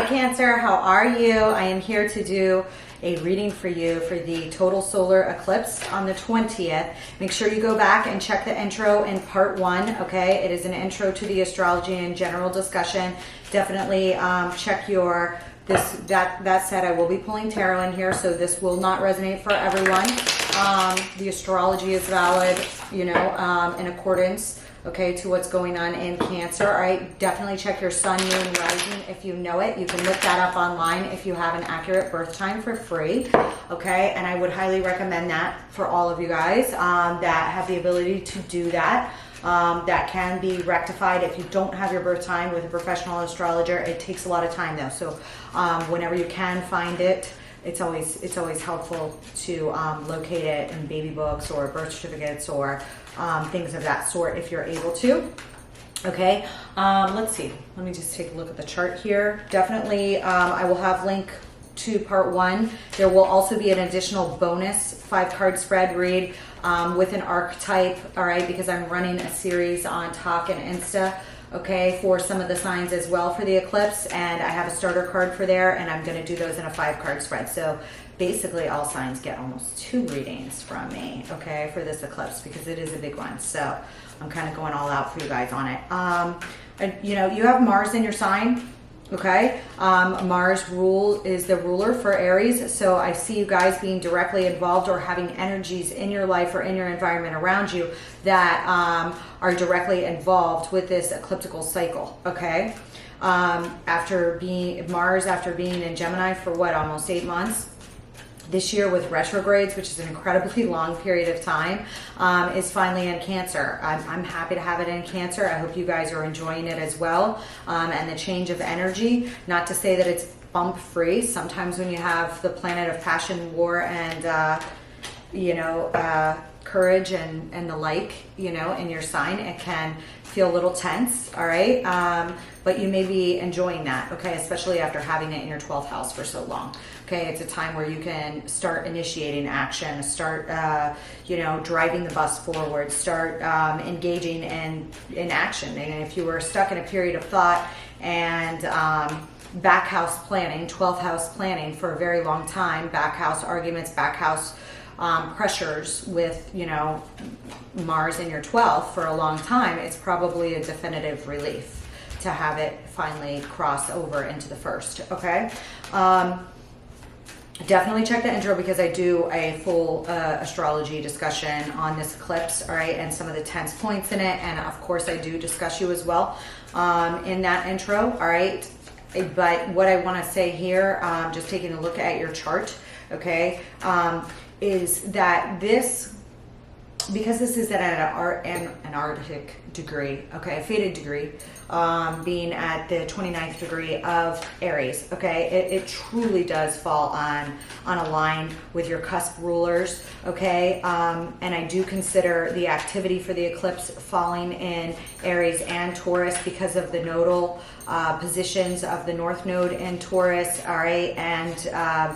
Hi Cancer, how are you? I am here to do a reading for you for the total solar eclipse on the 20th. Make sure you go back and check the intro in part 1, okay? It is an intro to the astrology and general discussion. Definitely check your, that said, I will be pulling tarot in here, so this will not resonate for everyone. The astrology is valid, you know, in accordance, okay, to what's going on in Cancer. All right, definitely check your sun, moon, rising if you know it. You can look that up online if you have an accurate birth time for free, okay? And I would highly recommend that for all of you guys that have the ability to do that. That can be rectified if you don't have your birth time with a professional astrologer. It takes a lot of time though, so whenever you can find it, it's always helpful to locate it in baby books or birth certificates or things of that sort if you're able to. Okay, let's see. Let me just take a look at the chart here. Definitely, I will have link to part 1. There will also be an additional bonus 5-card spread read with an archetype, all right, because I'm running a series on Talk and Insta, okay, for some of the signs as well for the eclipse, and I have a starter card for there, and I'm going to do those in a 5-card spread. So basically all signs get almost 2 readings from me, okay, for this eclipse, because it is a big one. So I'm kind of going all out for you guys on it. And, you know, you have Mars in your sign, okay? Mars is the ruler for Aries, so I see you guys being directly involved or having energies in your life or in your environment around you that are directly involved with this ecliptical cycle, okay? After being in Gemini for what, almost 8 months, this year with retrogrades, which is an incredibly long period of time, is finally in Cancer. I'm happy to have it in Cancer. I hope you guys are enjoying it as well. And the change of energy, not to say that it's bump free. Sometimes when you have the planet of passion, war, and you know, courage and the like, you know, in your sign, it can feel a little tense, all right? But you may be enjoying that, okay, especially after having it in your 12th house for so long. Okay, it's a time where you can start initiating action, start, you know, driving the bus forward, start engaging in action. And if you were stuck in a period of thought and back house planning, 12th house planning for a very long time, back house arguments, back house pressures with, you know, Mars in your 12th for a long time, it's probably a definitive relief to have it finally cross over into the 1st, okay? Definitely check the intro because I do a full astrology discussion on this eclipse, all right, and some of the tense points in it, and of course I do discuss you as well in that intro, all right? But what I want to say here, just taking a look at your chart, okay, is that this, because this is at an Arctic degree, okay, a fated degree, being at the 29th degree of Aries, okay, it truly does fall on a line with your cusp rulers, okay, and I do consider the activity for the eclipse falling in Aries and Taurus because of the nodal positions of the North Node in Taurus, all right, and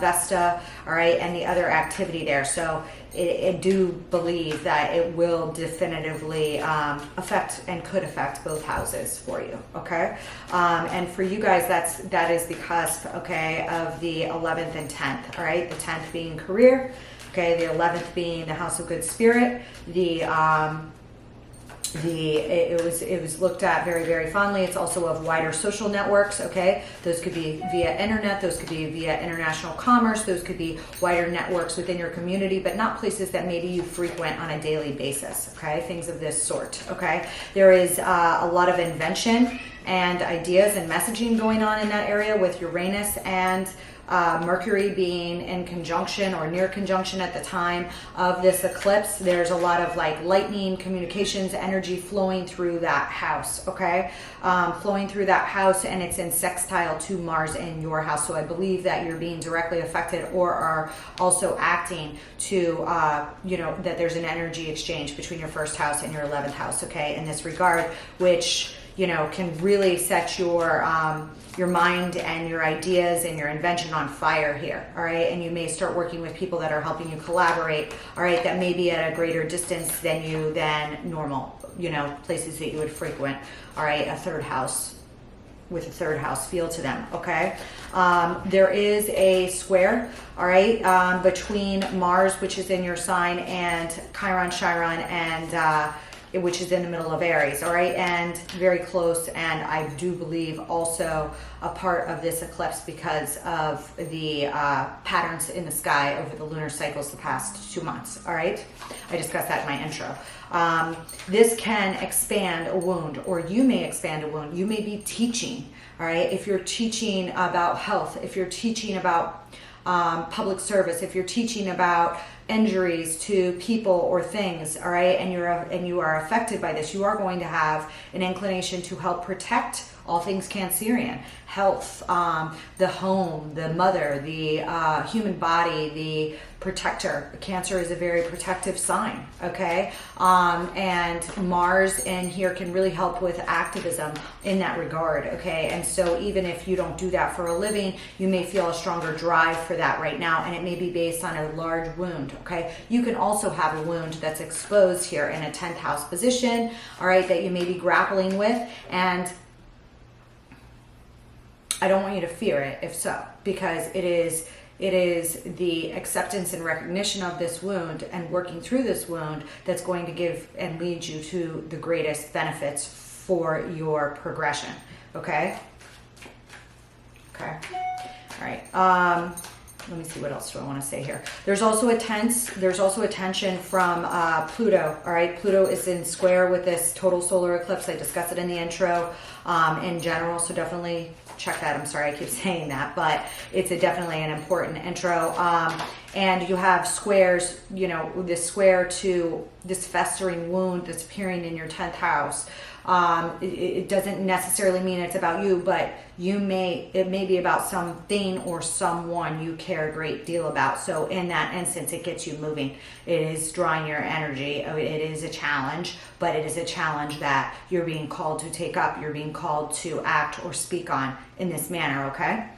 Vesta, all right, and the other activity there. So I do believe that it will definitively affect and could affect both houses for you, okay? And for you guys, that is the cusp, okay, of the 11th and 10th, all right? The 10th being career, okay, the 11th being the house of good spirit, it was looked at very, very fondly. It's also of wider social networks, okay? Those could be via internet, those could be via international commerce, those could be wider networks within your community, but not places that maybe you frequent on a daily basis, okay? Things of this sort, okay? There is a lot of invention and ideas and messaging going on in that area with Uranus and Mercury being in conjunction or near conjunction at the time of this eclipse. There's a lot of like lightning, communications, energy flowing through that house, okay? Flowing through that house, and it's in sextile to Mars in your house. So I believe that you're being directly affected or are also acting to, you know, that there's an energy exchange between your 1st house and your 11th house, okay, in this regard, which, you know, can really set your mind and your ideas and your invention on fire here, all right? And you may start working with people that are helping you collaborate, all right, that may be at a greater distance than normal, you know, places that you would frequent, all right, a 3rd house with a third house feel to them, okay? There is a square, all right, between Mars, which is in your sign, and Chiron, and which is in the middle of Aries, all right, and very close, and I do believe also a part of this eclipse because of the patterns in the sky over the lunar cycles the past 2 months, all right? I discussed that in my intro. This can expand a wound, or you may expand a wound. You may be teaching, all right? If you're teaching about health, if you're teaching about public service, if you're teaching about injuries to people or things, all right, and you are affected by this, you are going to have an inclination to help protect all things Cancerian, health, the home, the mother, the human body, the protector. Cancer is a very protective sign, okay? And Mars in here can really help with activism in that regard, okay? And so even if you don't do that for a living, you may feel a stronger drive for that right now, and it may be based on a large wound, okay? You can also have a wound that's exposed here in a 10th house position, all right, that you may be grappling with, and I don't want you to fear it, if so, because it is the acceptance and recognition of this wound and working through this wound that's going to give and lead you to the greatest benefits for your progression, okay? Okay, all right. Let me see, what else do I want to say here? There's also a tension from Pluto, all right? Pluto is in square with this total solar eclipse. I discussed it in the intro in general, so definitely check that. I'm sorry I keep saying that, but it's definitely an important intro. And you have squares, you know, this square to this festering wound that's appearing in your 10th house. It doesn't necessarily mean it's about you, but it may be about something or someone you care a great deal about. So in that instance, it gets you moving. It is drawing your energy. It is a challenge, but it is a challenge that you're being called to take up. You're being called to act or speak on in this manner, okay?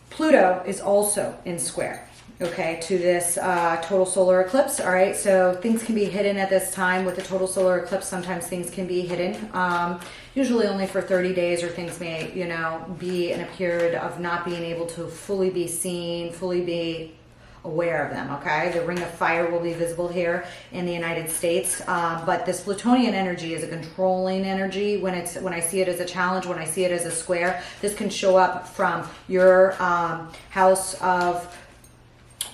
Pluto is also in square, okay, to this total solar eclipse, all right? So things can be hidden at this time with the total solar eclipse. Sometimes things can be hidden, usually only for 30 days, or things may, you know, be in a period of not being able to fully be seen, fully be aware of them, okay? The ring of fire will be visible here in the United States, but this Plutonian energy is a controlling energy. When I see it as a challenge, when I see it as a square, this can show up from your house of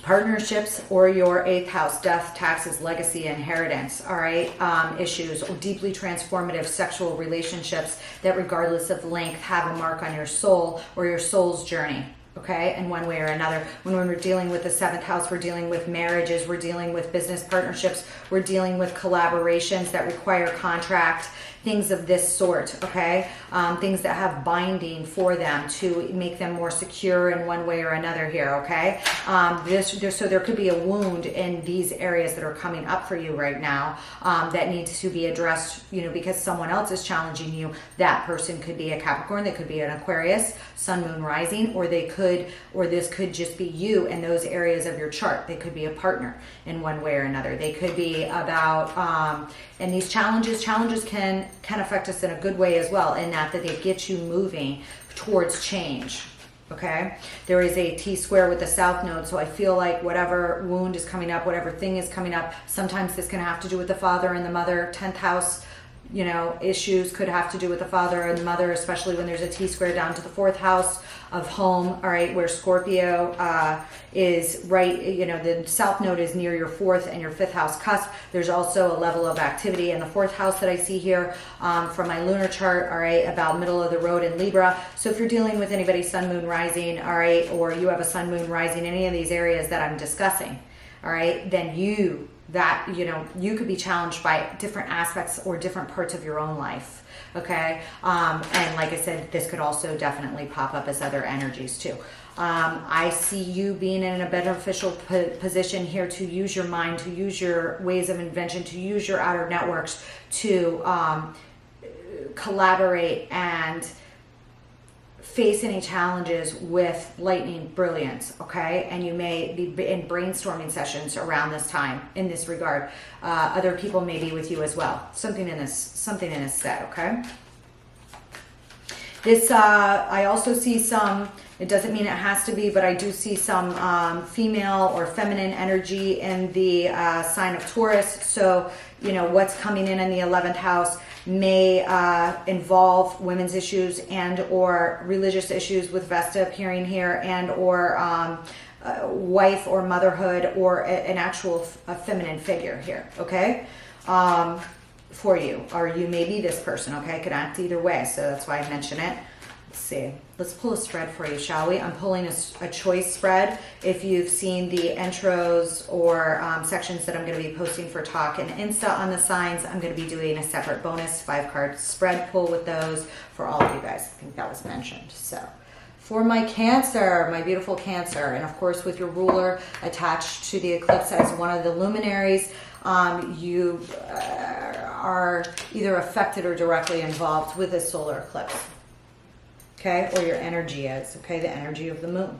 partnerships or your 8th house, death, taxes, legacy, inheritance, all right, issues, or deeply transformative sexual relationships that regardless of length have a mark on your soul or your soul's journey, okay, in one way or another. When we're dealing with the 7th house, we're dealing with marriages, we're dealing with business partnerships, we're dealing with collaborations that require contract, things of this sort, okay? Things that have binding for them to make them more secure in one way or another here, okay? So there could be a wound in these areas that are coming up for you right now that needs to be addressed, you know, because someone else is challenging you. That person could be a Capricorn, they could be an Aquarius, Sun, Moon, Rising, or this could just be you in those areas of your chart. They could be a partner in one way or another. They could be about, and these challenges can affect us in a good way as well, in that they get you moving towards change, okay? There is a T-square with the South Node, so I feel like whatever wound is coming up, whatever thing is coming up, sometimes this can have to do with the father and the mother. 10th house, you know, issues could have to do with the father and the mother, especially when there's a T-square down to the 4th house of home, all right, where Scorpio is right, you know, the South Node is near your 4th and your 5th house cusp. There's also a level of activity in the 4th house that I see here from my lunar chart, all right, about middle of the road in Libra. So if you're dealing with anybody Sun, Moon, Rising, all right, or you have a Sun, Moon, Rising, any of these areas that I'm discussing, all right, then you could be challenged by different aspects or different parts of your own life, okay? And like I said, this could also definitely pop up as other energies too. I see you being in a beneficial position here to use your mind, to use your ways of invention, to use your outer networks to collaborate and face any challenges with lightning brilliance, okay? And you may be in brainstorming sessions around this time in this regard. Other people may be with you as well. Something in this set, okay? This, I also see some, it doesn't mean it has to be, but I do see some female or feminine energy in the sign of Taurus. So, you know, what's coming in the 11th house may involve women's issues and or religious issues, with Vesta appearing here, and or wife or motherhood, or an actual feminine figure here, okay? For you, or you may be this person, okay? It could act either way, so that's why I mention it. Let's see. Let's pull a spread for you, shall we? I'm pulling a choice spread. If you've seen the intros or sections that I'm going to be posting for Talk and Insta on the signs, I'm going to be doing a separate bonus 5-card spread pull with those for all of you guys. I think that was mentioned. So, for my Cancer, my beautiful Cancer, and of course with your ruler attached to the eclipse as one of the luminaries, you are either affected or directly involved with a solar eclipse. Okay, or your energy is, okay, the energy of the moon.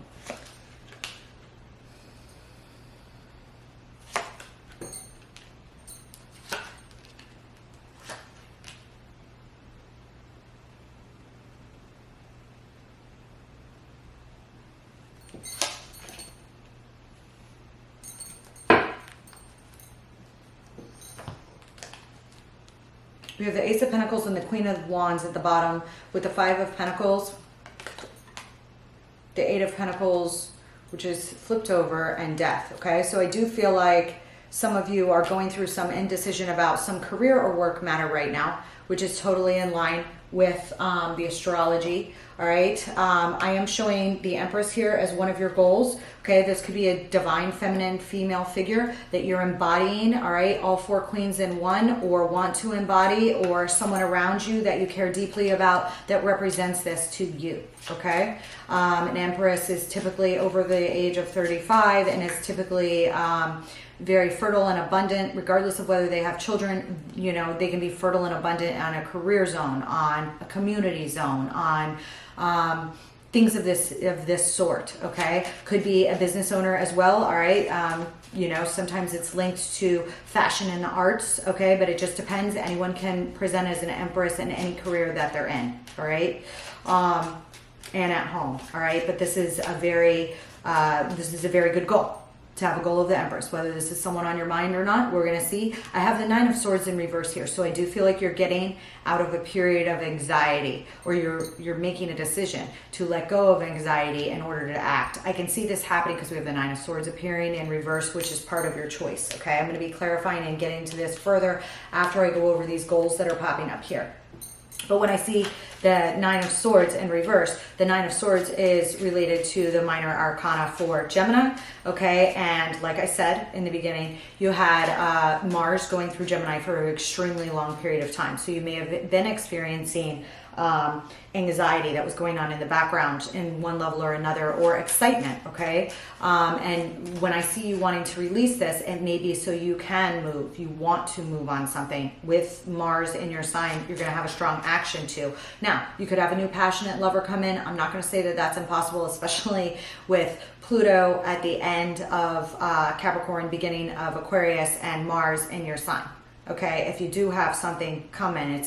We have the Ace of Pentacles and the Queen of Wands at the bottom, with the 5 of Pentacles, the 8 of Pentacles, which is flipped over, and Death, okay? So I do feel like some of you are going through some indecision about some career or work matter right now, which is totally in line with the astrology, all right? I am showing the Empress here as one of your goals, okay? This could be a divine feminine female figure that you're embodying, all right? All 4 queens in one, or want to embody, or someone around you that you care deeply about that represents this to you, okay? An Empress is typically over the age of 35 and is typically very fertile and abundant, regardless of whether they have children. You know, they can be fertile and abundant on a career zone, on a community zone, on things of this sort, okay? Could be a business owner as well, all right? You know, sometimes it's linked to fashion and the arts, okay? But it just depends. Anyone can present as an Empress in any career that they're in, all right? And at home, all right? But this is a very good goal, to have a goal of the Empress. Whether this is someone on your mind or not, we're going to see. I have the 9 of Swords in reverse here, so I do feel like you're getting out of a period of anxiety, or you're making a decision to let go of anxiety in order to act. I can see this happening because we have the 9 of Swords appearing in reverse, which is part of your choice, okay? I'm going to be clarifying and getting to this further after I go over these goals that are popping up here. But when I see the 9 of Swords in reverse, the 9 of Swords is related to the minor arcana for Gemini, okay? And like I said in the beginning, you had Mars going through Gemini for an extremely long period of time. So you may have been experiencing anxiety that was going on in the background in one level or another, or excitement, okay? And when I see you wanting to release this, it may be so you can move. You want to move on something. With Mars in your sign, you're going to have a strong action too. Now, you could have a new passionate lover come in. I'm not going to say that that's impossible, especially with Pluto at the end of Capricorn, beginning of Aquarius, and Mars in your sign, okay? If you do have something coming,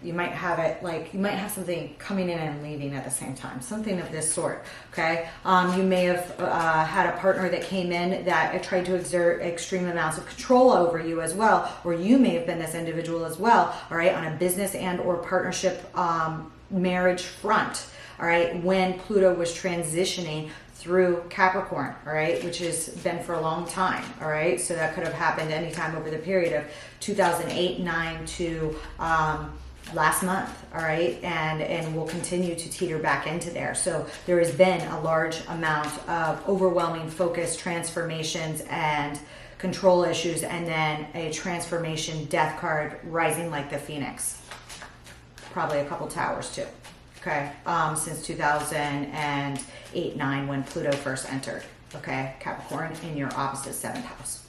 you might have it, like, you might have something coming in and leaving at the same time, something of this sort, okay? You may have had a partner that came in that tried to exert extreme amounts of control over you as well, or you may have been this individual as well, all right, on a business and or partnership marriage front, all right, when Pluto was transitioning through Capricorn, all right, which has been for a long time, all right? So that could have happened anytime over the period of 2008-9 to last month, all right? And will continue to teeter back into there. So there has been a large amount of overwhelming focus, transformations, and control issues, and then a transformation death card rising like the Phoenix. Probably a couple towers too. Okay, since 2008-9 when Pluto first entered, okay, Capricorn in your opposite 7th house.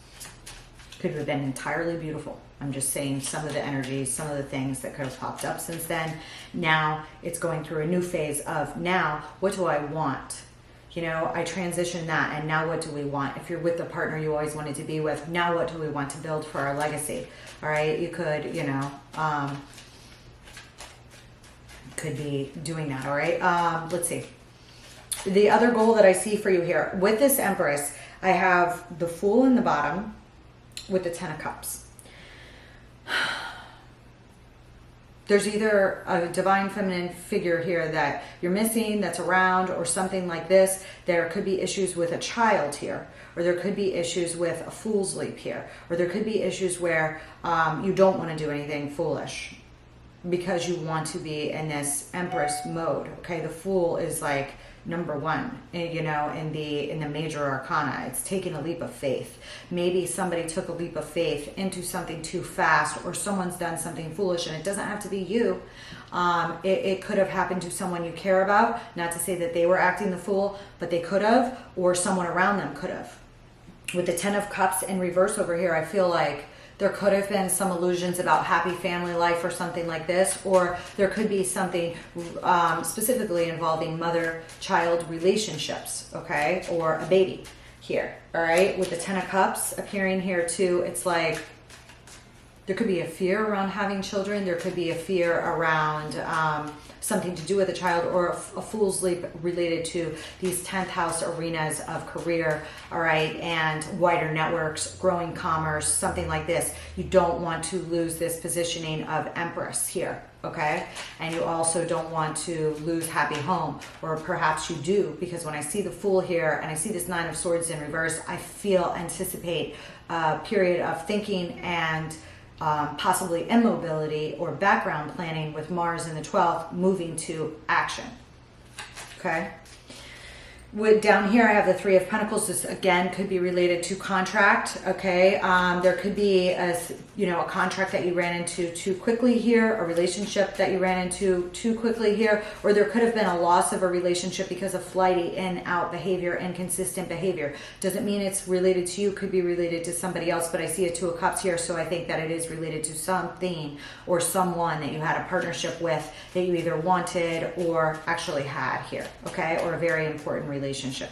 Could have been entirely beautiful. I'm just saying some of the energies, some of the things that could have popped up since then. Now it's going through a new phase of, now what do I want? You know, I transitioned that, and now what do we want? If you're with the partner you always wanted to be with, now what do we want to build for our legacy? All right, you could, you know, could be doing that, all right? Let's see. The other goal that I see for you here, with this Empress, I have the Fool in the bottom with the Ten of Cups. There's either a divine feminine figure here that you're missing, that's around, or something like this. There could be issues with a child here, or there could be issues with a fool's leap here, or there could be issues where you don't want to do anything foolish because you want to be in this Empress mode. Okay, the Fool is like number one, you know, in the major arcana. It's taking a leap of faith. Maybe somebody took a leap of faith into something too fast, or someone's done something foolish, and it doesn't have to be you. It could have happened to someone you care about. Not to say that they were acting the fool, but they could have, or someone around them could have. With the Ten of Cups in reverse over here, I feel like there could have been some illusions about happy family life or something like this, or there could be something specifically involving mother-child relationships, okay, or a baby here, all right? With the Ten of Cups appearing here too, it's like there could be a fear around having children. There could be a fear around something to do with a child, or a fool's leap related to these 10th house arenas of career, all right, and wider networks, growing commerce, something like this. You don't want to lose this positioning of Empress here, okay? And you also don't want to lose happy home, or perhaps you do, because when I see the Fool here and I see this Nine of Swords in reverse, I anticipate a period of thinking and possibly immobility or background planning with Mars in the 12th, moving to action. Okay. With down here, I have the Three of Pentacles. This again could be related to contract. Okay, there could be a contract that you ran into too quickly here, a relationship that you ran into too quickly here, or there could have been a loss of a relationship because of flighty in-out behavior, inconsistent behavior. Doesn't mean it's related to you. Could be related to somebody else, but I see a Two of Cups here, so I think that it is related to something or someone that you had a partnership with that you either wanted or actually had here. Okay, or a very important relationship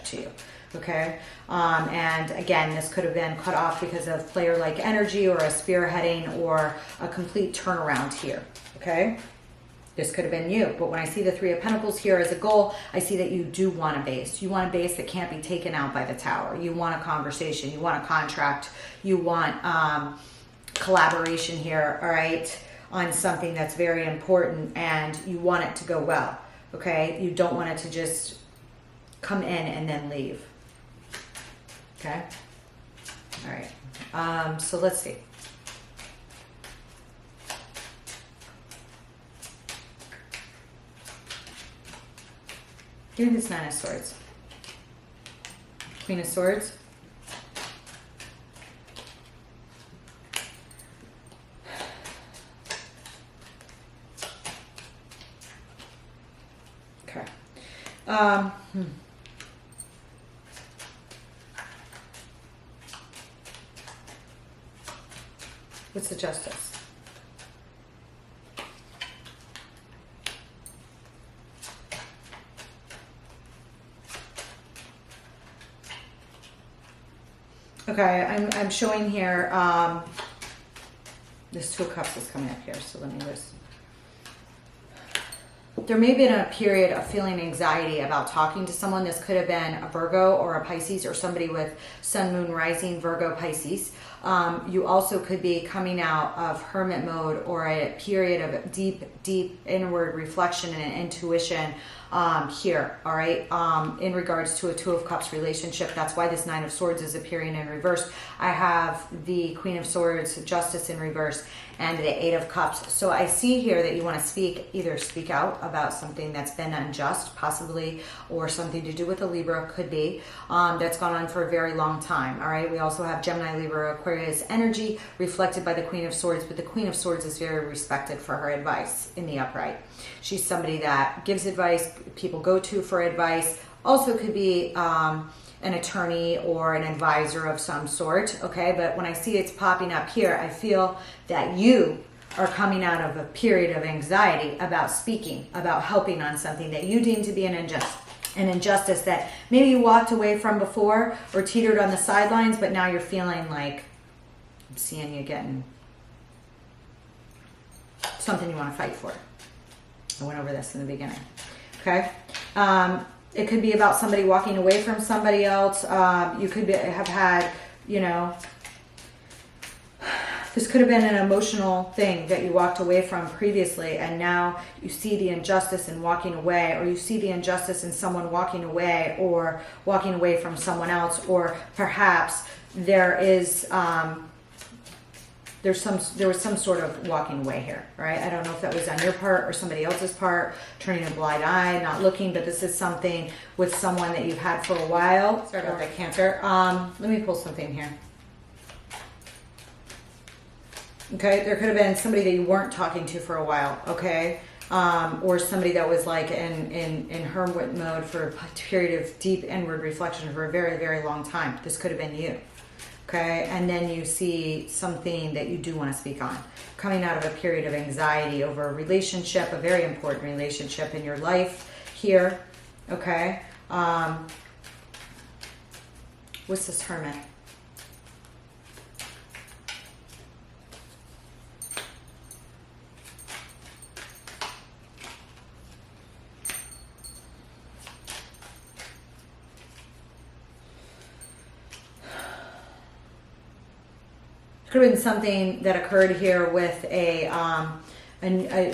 to you. Okay, and again, this could have been cut off because of player-like energy, or a spearheading, or a complete turnaround here. Okay, this could have been you. But when I see the Three of Pentacles here as a goal, I see that you do want a base. You want a base that can't be taken out by the Tower. You want a conversation. You want a contract. You want collaboration here, all right, on something that's very important, and you want it to go well. Okay, you don't want it to just come in and then leave. Okay, all right, so let's see. Give me this Nine of Swords. Queen of Swords. Okay. What's the Justice? Okay, I'm showing here, this Two of Cups is coming up here, so let me just. There may have been a period of feeling anxiety about talking to someone. This could have been a Virgo or a Pisces, or somebody with Sun, Moon, Rising, Virgo, Pisces. You also could be coming out of hermit mode, or a period of deep inward reflection and intuition here, all right, in regards to a Two of Cups relationship. That's why this Nine of Swords is appearing in reverse. I have the Queen of Swords, Justice in reverse, and the Eight of Cups. So I see here that you want to either speak out about something that's been unjust, possibly, or something to do with a Libra, could be, that's gone on for a very long time, all right? We also have Gemini, Libra, Aquarius energy reflected by the Queen of Swords, but the Queen of Swords is very respected for her advice in the upright. She's somebody that gives advice, people go to for advice. Also could be an attorney or an advisor of some sort, okay? But when I see it's popping up here, I feel that you are coming out of a period of anxiety about speaking, about helping on something that you deem to be an injustice that maybe you walked away from before, or teetered on the sidelines, but now you're feeling like, I'm seeing you getting something you want to fight for. I went over this in the beginning. Okay. It could be about somebody walking away from somebody else. You could have had, you know, this could have been an emotional thing that you walked away from previously, and now you see the injustice in walking away, or you see the injustice in someone walking away or walking away from someone else, or perhaps there is there was some sort of walking away here, right? I don't know if that was on your part or somebody else's part, turning a blind eye, not looking, but this is something with someone that you've had for a while. Sorry about that, Cancer. Let me pull something here. Okay, there could have been somebody that you weren't talking to for a while, okay? Or somebody that was like in hermit mode for a period of deep inward reflection for a very, very long time. This could have been you, okay? And then you see something that you do want to speak on. Coming out of a period of anxiety over a relationship, a very important relationship in your life here, okay? What's this Hermit? Could have been something that occurred here with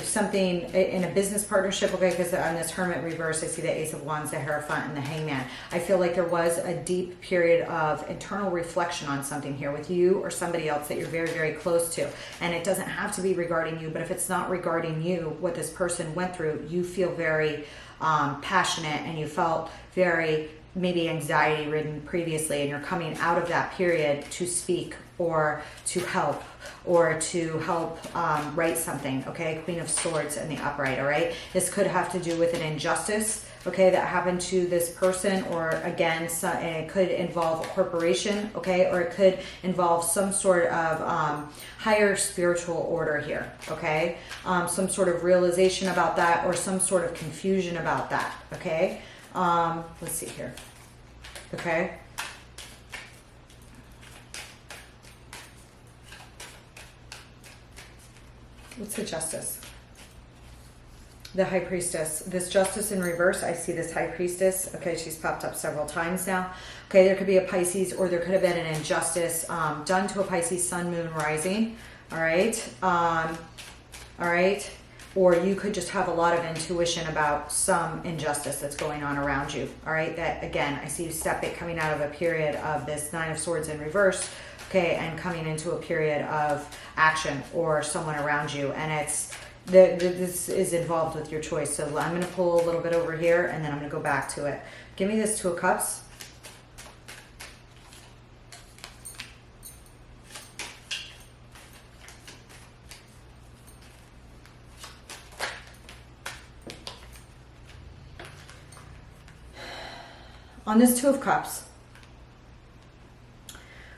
something in a business partnership, okay, because on this Hermit reverse, I see the Ace of Wands, the Hierophant, and the Hangman. I feel like there was a deep period of internal reflection on something here with you or somebody else that you're very, very close to. And it doesn't have to be regarding you, but if it's not regarding you, what this person went through, you feel very passionate, and you felt very maybe anxiety ridden previously, and you're coming out of that period to speak or to help write something, okay? Queen of Swords and the upright, all right? This could have to do with an injustice, okay, that happened to this person, or again, it could involve a corporation, okay, or it could involve some sort of higher spiritual order here, okay? Some sort of realization about that, or some sort of confusion about that, okay? Let's see here, okay? What's the Justice? The High Priestess. This Justice in reverse, I see this High Priestess. Okay, she's popped up several times now. Okay, there could be a Pisces, or there could have been an injustice done to a Pisces Sun, Moon, Rising. All right. All right. Or you could just have a lot of intuition about some injustice that's going on around you. All right. That, again, I see you coming out of a period of this Nine of Swords in reverse. Okay, and coming into a period of action or someone around you, and it's this is involved with your choice. So I'm going to pull a little bit over here, and then I'm going to go back to it. Give me this Two of Cups. On this Two of Cups,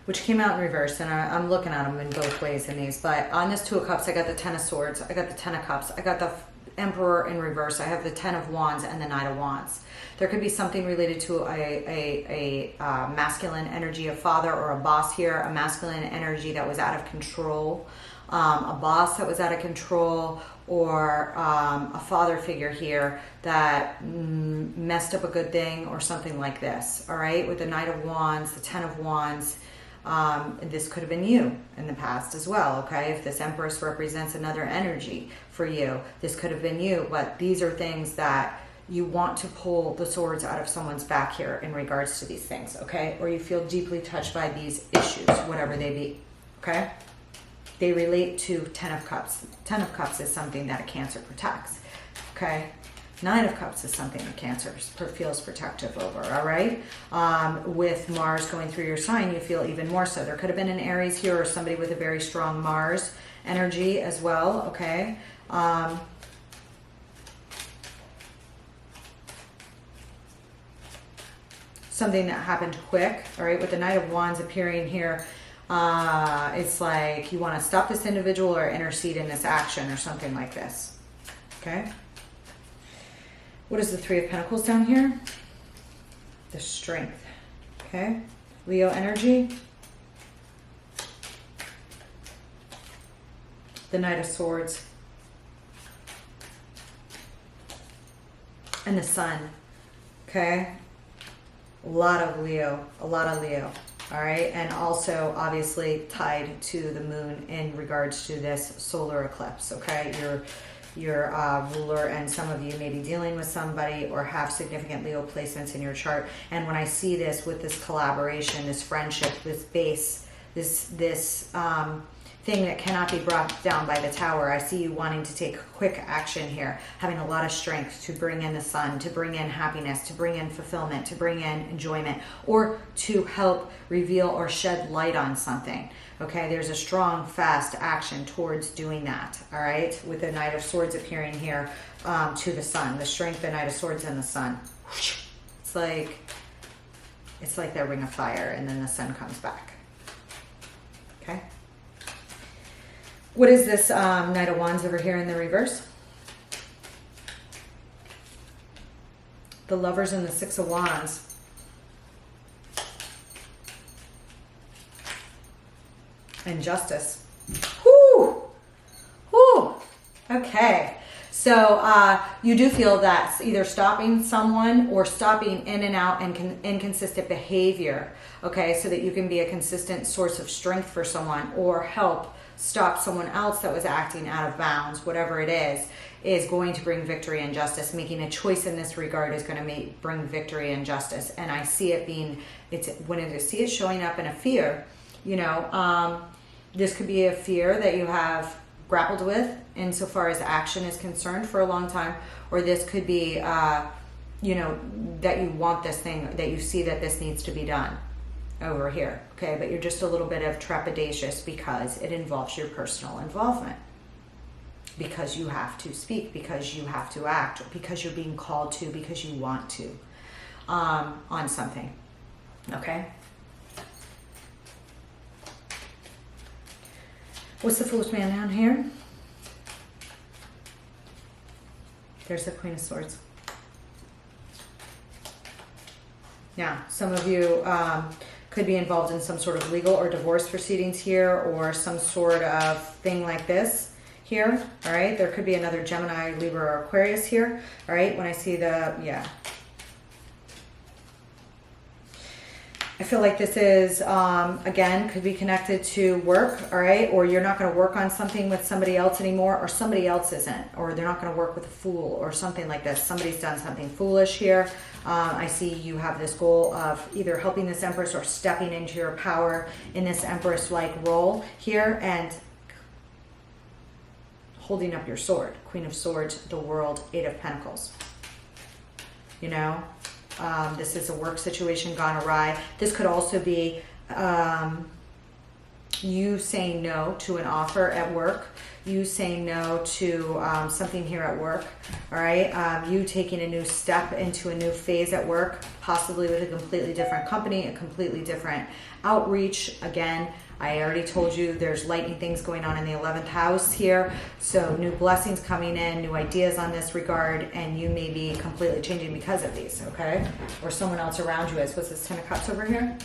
which came out in reverse, and I'm looking at them in both ways in these, but on this Two of Cups, I got the Ten of Swords, I got the Ten of Cups, I got the Emperor in reverse, I have the Ten of Wands and the Knight of Wands. There could be something related to a masculine energy, a father or a boss here, a masculine energy that was out of control, a boss that was out of control, or a father figure here that messed up a good thing, or something like this, all right? With the Knight of Wands, the Ten of Wands, this could have been you in the past as well, okay? If this Empress represents another energy for you, this could have been you, but these are things that you want to pull the swords out of someone's back here in regards to these things, okay? Or you feel deeply touched by these issues, whatever they be, okay? They relate to Ten of Cups. Ten of Cups is something that a Cancer protects, okay? Nine of Cups is something that Cancer feels protective over, all right? With Mars going through your sign, you feel even more so. There could have been an Aries here, or somebody with a very strong Mars energy as well, okay? Something that happened quick, all right? With the Knight of Wands appearing here, it's like you want to stop this individual or intercede in this action or something like this, okay? What is the Three of Pentacles down here? The Strength, okay? Leo energy. The Knight of Swords. and the sun. Okay, a lot of Leo, a lot of Leo. All right, and also obviously tied to the moon in regards to this solar eclipse. Okay, your ruler, and some of you may be dealing with somebody or have significant Leo placements in your chart. And when I see this with this collaboration, this friendship, this base, this thing that cannot be brought down by the tower, I see you wanting to take quick action here, having a lot of strength to bring in the sun, to bring in happiness, to bring in fulfillment, to bring in enjoyment, or to help reveal or shed light on something. Okay, there's a strong, fast action towards doing that, all right? With the Knight of Swords appearing here to the sun, the strength, the Knight of Swords, and the sun. It's like that ring of fire, and then the sun comes back. Okay? What is this Knight of Wands over here in the reverse? The Lovers and the Six of Wands. And Justice. Whoo! Whoo! Okay. So you do feel that's either stopping someone or stopping in and out and inconsistent behavior. Okay, so that you can be a consistent source of strength for someone or help stop someone else that was acting out of bounds. Whatever it is going to bring victory and justice. Making a choice in this regard is going to bring victory and justice. And I see it being, when I see it showing up in a fear, you know, this could be a fear that you have grappled with insofar as action is concerned for a long time, or this could be, you know, that you want this thing, that you see that this needs to be done over here, okay? But you're just a little bit of trepidatious because it involves your personal involvement, because you have to speak, because you have to act, because you're being called to, because you want to, on something, okay? What's the Foolish Man down here? There's the Queen of Swords. Now, some of you could be involved in some sort of legal or divorce proceedings here, or some sort of thing like this here, all right? There could be another Gemini, Libra, or Aquarius here, all right? When I see the, yeah. I feel like this is, again, could be connected to work, all right? Or you're not going to work on something with somebody else anymore, or somebody else isn't, or they're not going to work with a fool or something like this. Somebody's done something foolish here. I see you have this goal of either helping this Empress or stepping into your power in this Empress-like role here and holding up your sword. Queen of Swords, the World, Eight of Pentacles. You know? This is a work situation gone awry. This could also be you saying no to an offer at work, you saying no to something here at work, all right? You taking a new step into a new phase at work, possibly with a completely different company, a completely different outreach. Again, I already told you there's lightning things going on in the 11th house here. So new blessings coming in, new ideas on this regard, and you may be completely changing because of these, okay? Or someone else around you is. What's this 10 of Cups over here?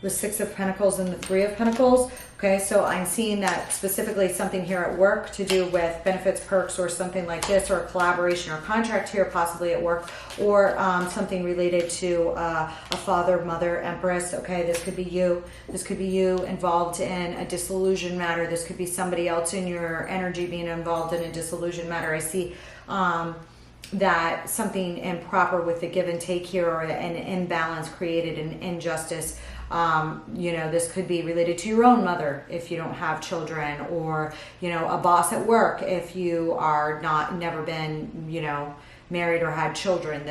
The Six of Pentacles and the Three of Pentacles. Okay, so I'm seeing that specifically something here at work to do with benefits, perks, or something like this, or a collaboration or contract here, possibly at work, or something related to a father, mother, Empress. Okay, this could be you. This could be you involved in a disillusion matter. This could be somebody else in your energy being involved in a disillusion matter. I see that something improper with the give and take here, or an imbalance created, an injustice. You know, this could be related to your own mother if you don't have children, or, you know, a boss at work if you are never been, you know, married or had children.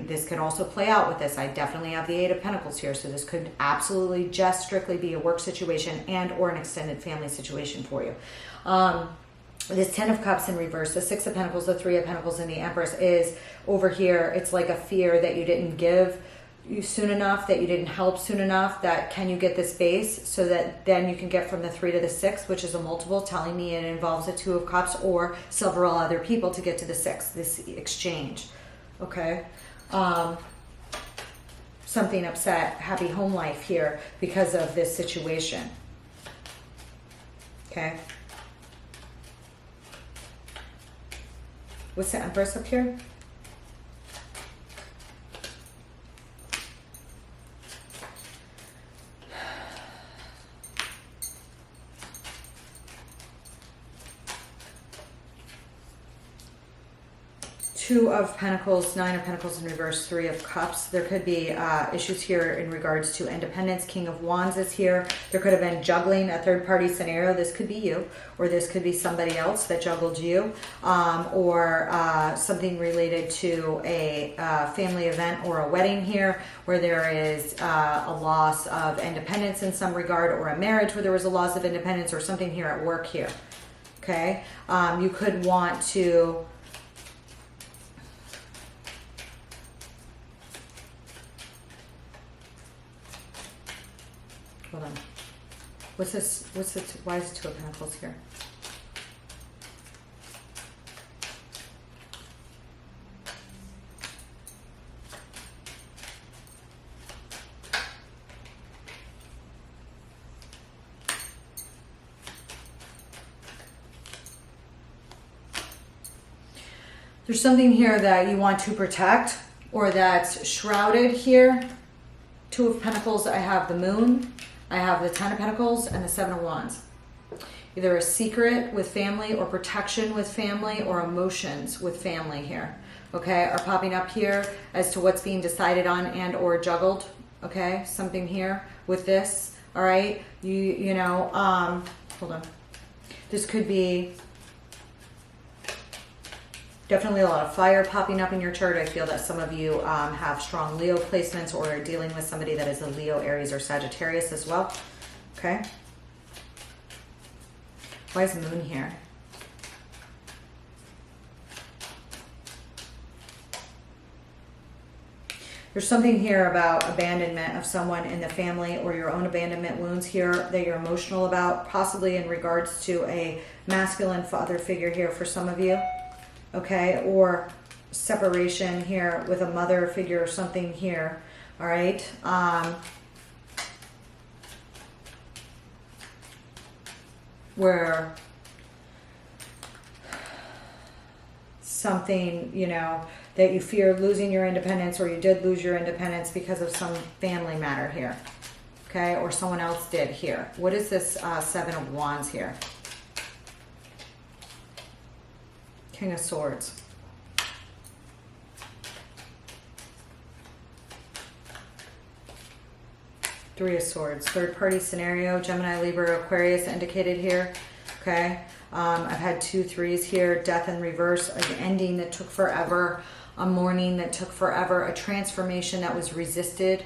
This could also play out with this. I definitely have the Eight of Pentacles here, so this could absolutely just strictly be a work situation and or an extended family situation for you. This 10 of Cups in reverse, the Six of Pentacles, the Three of Pentacles, and the Empress is over here. It's like a fear that you didn't give you soon enough, that you didn't help soon enough, that can you get this base so that then you can get from the 3 to the 6, which is a multiple, telling me it involves a 2 of Cups or several other people to get to the 6, this exchange. Okay. Something upset, happy home life here because of this situation. Okay. What's the Empress up here? Two of Pentacles, Nine of Pentacles in reverse, Three of Cups. There could be issues here in regards to independence. King of Wands is here. There could have been juggling, a third-party scenario. This could be you, or this could be somebody else that juggled you, or something related to a family event or a wedding here, where there is a loss of independence in some regard, or a marriage where there was a loss of independence, or something here at work here. Okay? You could want to... Hold on. What's this? What's this? Why is it Two of Pentacles here? There's something here that you want to protect, or that's shrouded here. Two of Pentacles, I have the Moon. I have the Ten of Pentacles and the Seven of Wands. Either a secret with family, or protection with family, or emotions with family here, okay, are popping up here as to what's being decided on and or juggled, okay, something here with this, all right, you know, hold on. This could be definitely a lot of fire popping up in your chart. I feel that some of you have strong Leo placements, or are dealing with somebody that is a Leo, Aries, or Sagittarius as well. Okay. Why is the Moon here? There's something here about abandonment of someone in the family, or your own abandonment wounds here that you're emotional about, possibly in regards to a masculine father figure here for some of you. Okay, or separation here with a mother figure or something here, all right? Where something, you know, that you fear losing your independence, or you did lose your independence because of some family matter here, okay? Or someone else did here. What is this Seven of Wands here? King of Swords. Three of Swords. Third party scenario. Gemini, Libra, Aquarius indicated here. Okay. I've had 2 3s here. Death in reverse. An ending that took forever. A mourning that took forever. A transformation that was resisted.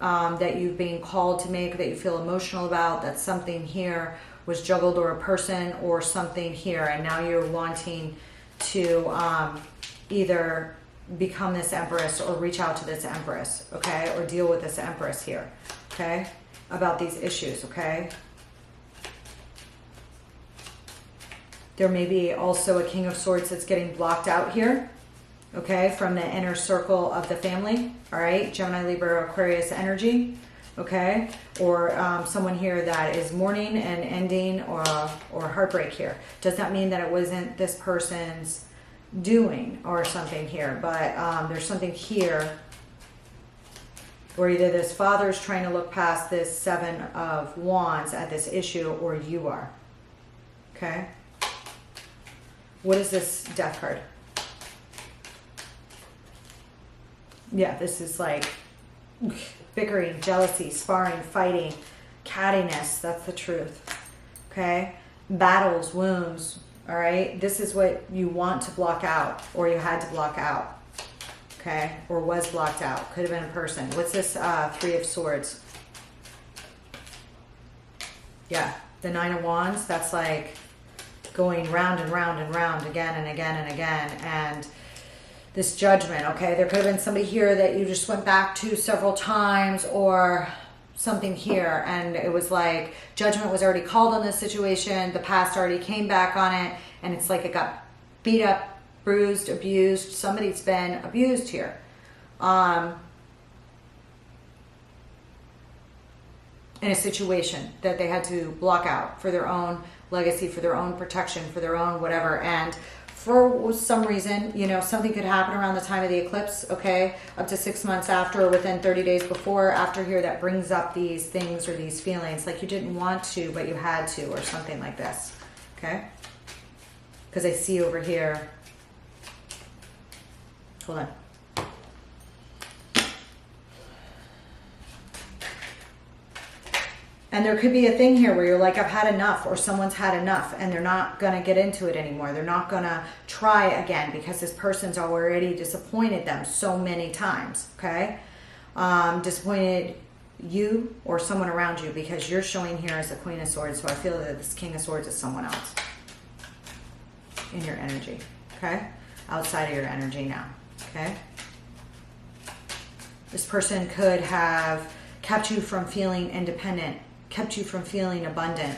That you've been called to make. That you feel emotional about. That something here was juggled, or a person, or something here. And now you're wanting to either become this Empress, or reach out to this Empress, okay, or deal with this Empress here, okay, about these issues, okay. There may be also a King of Swords that's getting blocked out here, okay, from the inner circle of the family, all right, Gemini, Libra, Aquarius energy, okay, or someone here that is mourning and ending, or heartbreak here. Does not mean that it wasn't this person's doing or something here, but there's something here where either this father's trying to look past this Seven of Wands at this issue, or you are, okay. What is this Death card? Yeah, this is like bickering, jealousy, sparring, fighting, cattiness. That's the truth. Okay? Battles, wounds. All right? This is what you want to block out, or you had to block out. Okay? Or was blocked out. Could have been a person. What's this Three of Swords? Yeah, the Nine of Wands. That's like going round and round and round again and again and again. And this Judgment, okay? There could have been somebody here that you just went back to several times, or something here, and it was like judgment was already called on this situation, the past already came back on it, and it's like it got beat up, bruised, abused. Somebody's been abused here. In a situation that they had to block out for their own legacy, for their own protection, for their own whatever. And for some reason, you know, something could happen around the time of the eclipse, okay, up to 6 months after, or within 30 days before, after here, that brings up these things or these feelings, like you didn't want to, but you had to, or something like this, okay? Because I see over here, hold on. And there could be a thing here where you're like, I've had enough, or someone's had enough, and they're not going to get into it anymore. They're not going to try again because this person's already disappointed them so many times, okay? Disappointed you or someone around you, because you're showing here as the Queen of Swords, so I feel that this King of Swords is someone else in your energy, okay? Outside of your energy now, okay? This person could have kept you from feeling independent, kept you from feeling abundant,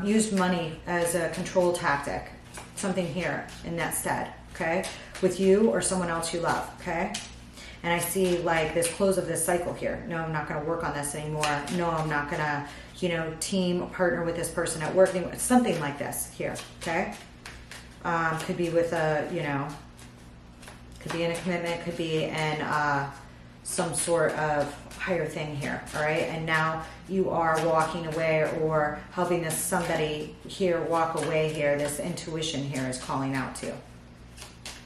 used money as a control tactic, something here in that stead, okay, with you or someone else you love, okay? And I see like this close of this cycle here. No, I'm not going to work on this anymore. No, I'm not going to, you know, team partner with this person at work anymore. Something like this here, okay? Could be with a, you know, could be in a commitment, could be in some sort of higher thing here, all right? And now you are walking away or helping this somebody here walk away here. This intuition here is calling out to you,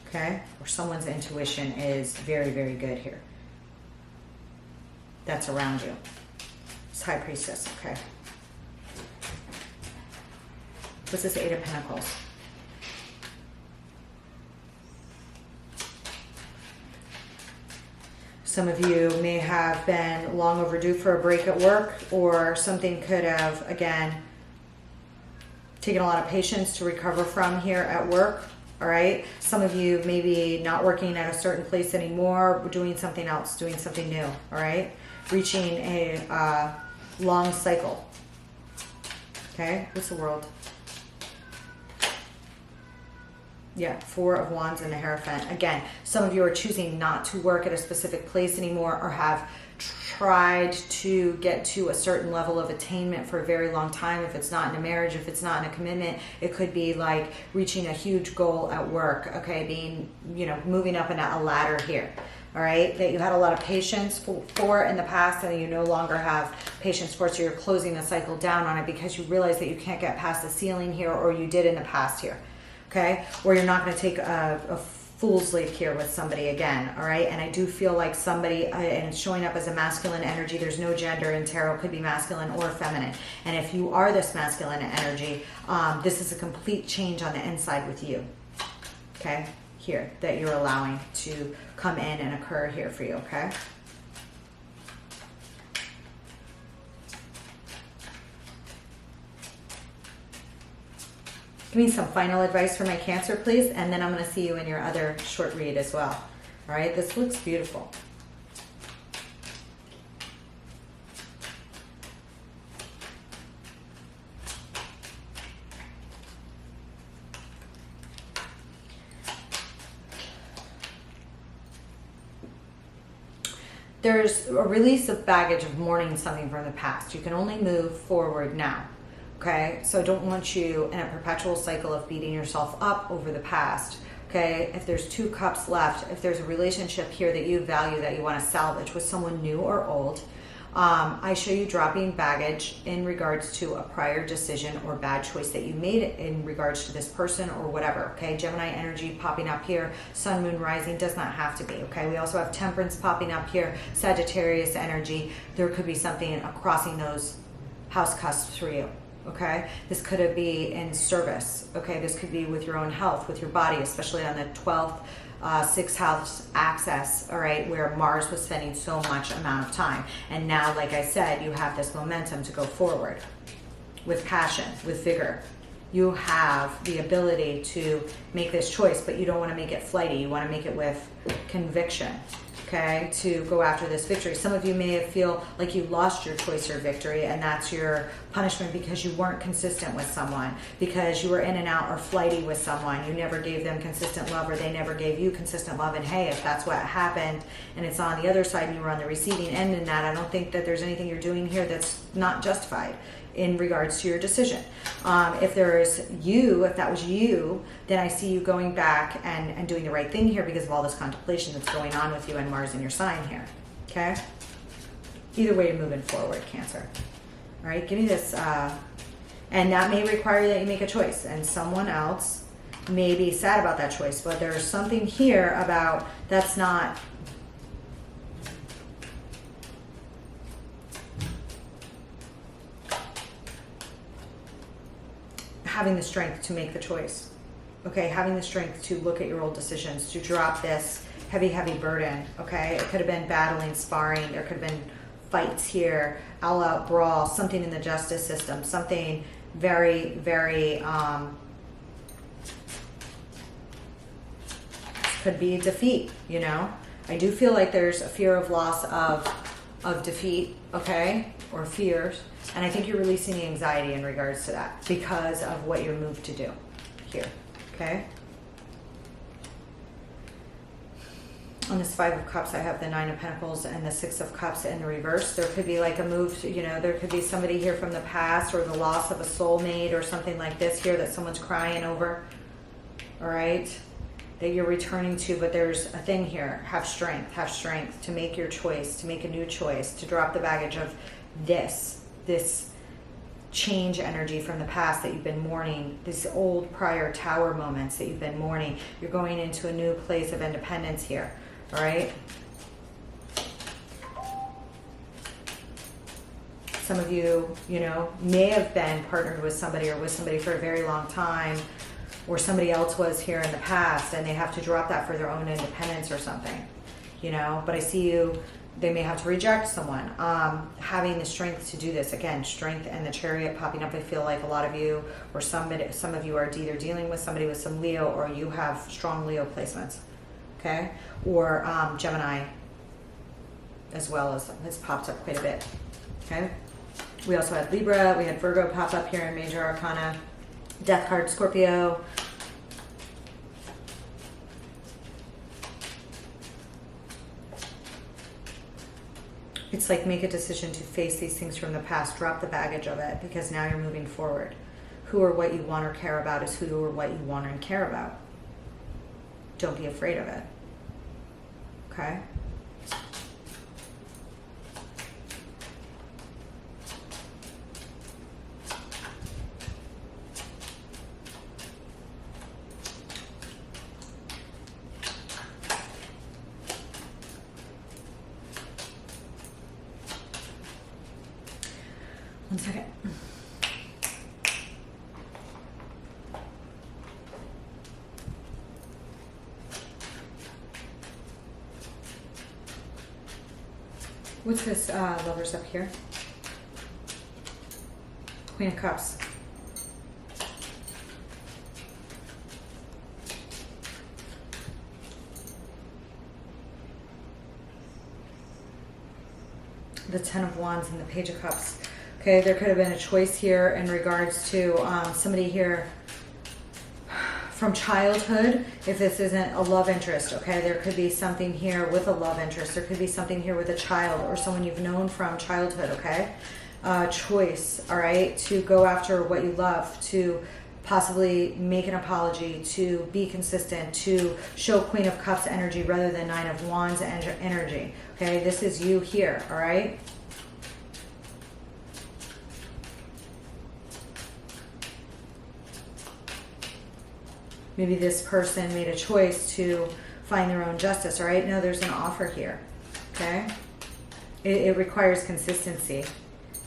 okay? Or someone's intuition is very, very good here. That's around you. It's High Priestess, okay? What's this Eight of Pentacles? Some of you may have been long overdue for a break at work, or something could have, again, taken a lot of patience to recover from here at work, all right? Some of you may be not working at a certain place anymore, doing something else, doing something new, all right? Reaching a long cycle, okay? What's the World? Yeah, Four of Wands and the Hierophant. Again, some of you are choosing not to work at a specific place anymore, or have tried to get to a certain level of attainment for a very long time. If it's not in a marriage, if it's not in a commitment, it could be like reaching a huge goal at work, okay? Being, you know, moving up a ladder here, all right? That you had a lot of patience for in the past, and you no longer have patience for, so you're closing the cycle down on it because you realize that you can't get past the ceiling here, or you did in the past here. Okay, or you're not going to take a fool's leap here with somebody again, all right? And I do feel like somebody, and it's showing up as a masculine energy. There's no gender in tarot. It could be masculine or feminine. And if you are this masculine energy, this is a complete change on the inside with you, okay? Here, that you're allowing to come in and occur here for you, okay? Give me some final advice for my Cancer, please, and then I'm going to see you in your other short read as well. All right, this looks beautiful. There's a release of baggage of mourning something from the past. You can only move forward now. Okay, so I don't want you in a perpetual cycle of beating yourself up over the past. Okay, if there's two cups left, if there's a relationship here that you value, that you want to salvage with someone new or old, I show you dropping baggage in regards to a prior decision or bad choice that you made in regards to this person or whatever. Okay, Gemini energy popping up here, Sun, Moon, Rising, does not have to be. Okay, we also have Temperance popping up here, Sagittarius energy. There could be something crossing those house cusps for you. Okay, this could be in service. Okay, this could be with your own health, with your body, especially on the 12th, 6th house axis, all right, where Mars was spending so much amount of time. And now, like I said, you have this momentum to go forward with passion, with vigor. You have the ability to make this choice, but you don't want to make it flighty. You want to make it with conviction. Okay, to go after this victory. Some of you may feel like you lost your choice or victory, and that's your punishment because you weren't consistent with someone, because you were in and out or flighty with someone. You never gave them consistent love, or they never gave you consistent love. And hey, if that's what happened and it's on the other side and you were on the receiving end in that, I don't think that there's anything you're doing here that's not justified. in regards to your decision. If that was you, then I see you going back and doing the right thing here because of all this contemplation that's going on with you and Mars in your sign here. Okay? Either way, you're moving forward, Cancer. All right, give me this. And that may require that you make a choice, and someone else may be sad about that choice, but there's something here about that's not having the strength to make the choice. Okay, having the strength to look at your old decisions, to drop this heavy, heavy burden. Okay, it could have been battling, sparring, there could have been fights here, all-out brawl, something in the justice system, something very, very, could be defeat, you know? I do feel like there's a fear of loss of defeat, okay? Or fears. And I think you're releasing the anxiety in regards to that because of what you're moved to do here, okay? On this Five of Cups, I have the Nine of Pentacles and the Six of Cups in the reverse. There could be like a move to, you know, there could be somebody here from the past or the loss of a soulmate or something like this here that someone's crying over, all right, that you're returning to. But there's a thing here. Have strength to make your choice, to make a new choice, to drop the baggage of this change energy from the past that you've been mourning, these old prior tower moments that you've been mourning. You're going into a new place of independence here. All right. Some of you, you know, may have been partnered with somebody or with somebody for a very long time, or somebody else was here in the past and they have to drop that for their own independence or something, you know. But I see you, they may have to reject someone. Having the strength to do this. Again, strength and the Chariot popping up. I feel like a lot of you or some of you are either dealing with somebody with some Leo, or you have strong Leo placements. Okay, or Gemini as well, as has popped up quite a bit. Okay, we also had Libra, we had Virgo pop up here in Major Arcana, Death card, Scorpio. It's like make a decision to face these things from the past, drop the baggage of it, because now you're moving forward. Who or what you want or care about is who or what you want and care about. Don't be afraid of it. Okay? One second. What's this Lovers up here? Queen of Cups. The Ten of Wands and the Page of Cups. Okay, there could have been a choice here in regards to somebody here from childhood. If this isn't a love interest, okay, there could be something here with a love interest. There could be something here with a child or someone you've known from childhood, okay? Choice, all right, to go after what you love, to possibly make an apology, to be consistent, to show Queen of Cups energy rather than Nine of Wands energy, okay? This is you here, all right? Maybe this person made a choice to find their own justice, all right? No, there's an offer here, okay? It requires consistency,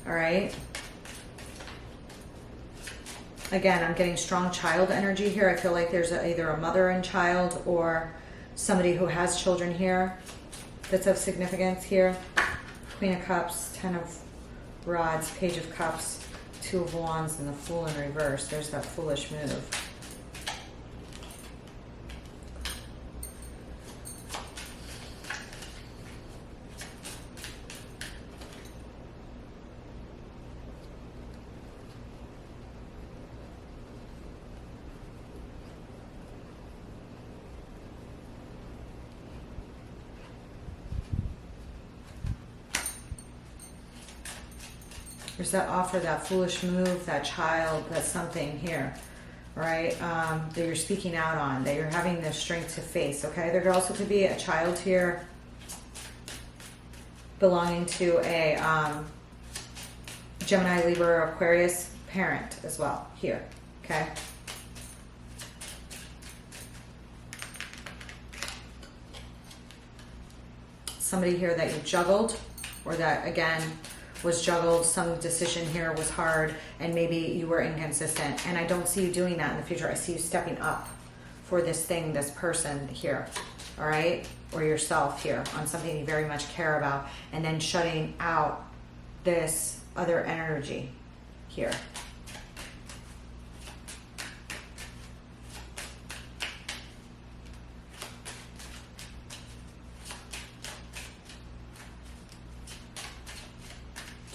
all right? Again, I'm getting strong child energy here. I feel like there's either a mother and child or somebody who has children here that's of significance here. Queen of Cups, Ten of Rods, Page of Cups, Two of Wands, and the Fool in reverse. There's that foolish move. There's that offer, that foolish move, that child, that's something here, right? That you're speaking out on, that you're having the strength to face, okay? There also could be a child here belonging to a Gemini, Libra, or Aquarius parent as well here, okay? Somebody here that you juggled, or that, again, was juggled. Some decision here was hard, and maybe you were inconsistent. And I don't see you doing that in the future. I see you stepping up for this thing, this person here, all right? Or yourself here on something you very much care about, and then shutting out this other energy here.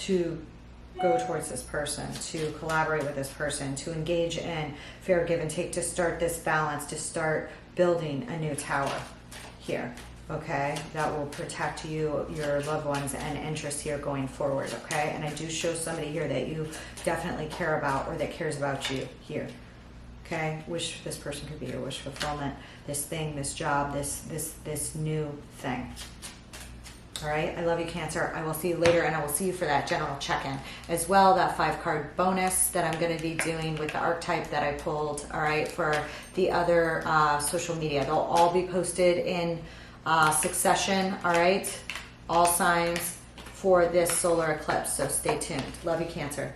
To go towards this person, to collaborate with this person, to engage in fair give and take, to start this balance, to start building a new tower here, okay? That will protect you, your loved ones, and interests here going forward, okay? And I do show somebody here that you definitely care about, or that cares about you here, okay? Wish this person could be your wish fulfillment, this thing, this job, this new thing. All right, I love you, Cancer. I will see you later, and I will see you for that general check-in as well, that 5-card bonus that I'm going to be doing with the archetype that I pulled, all right, for the other social media. They'll all be posted in succession, all right, all signs for this solar eclipse, so stay tuned. Love you, Cancer.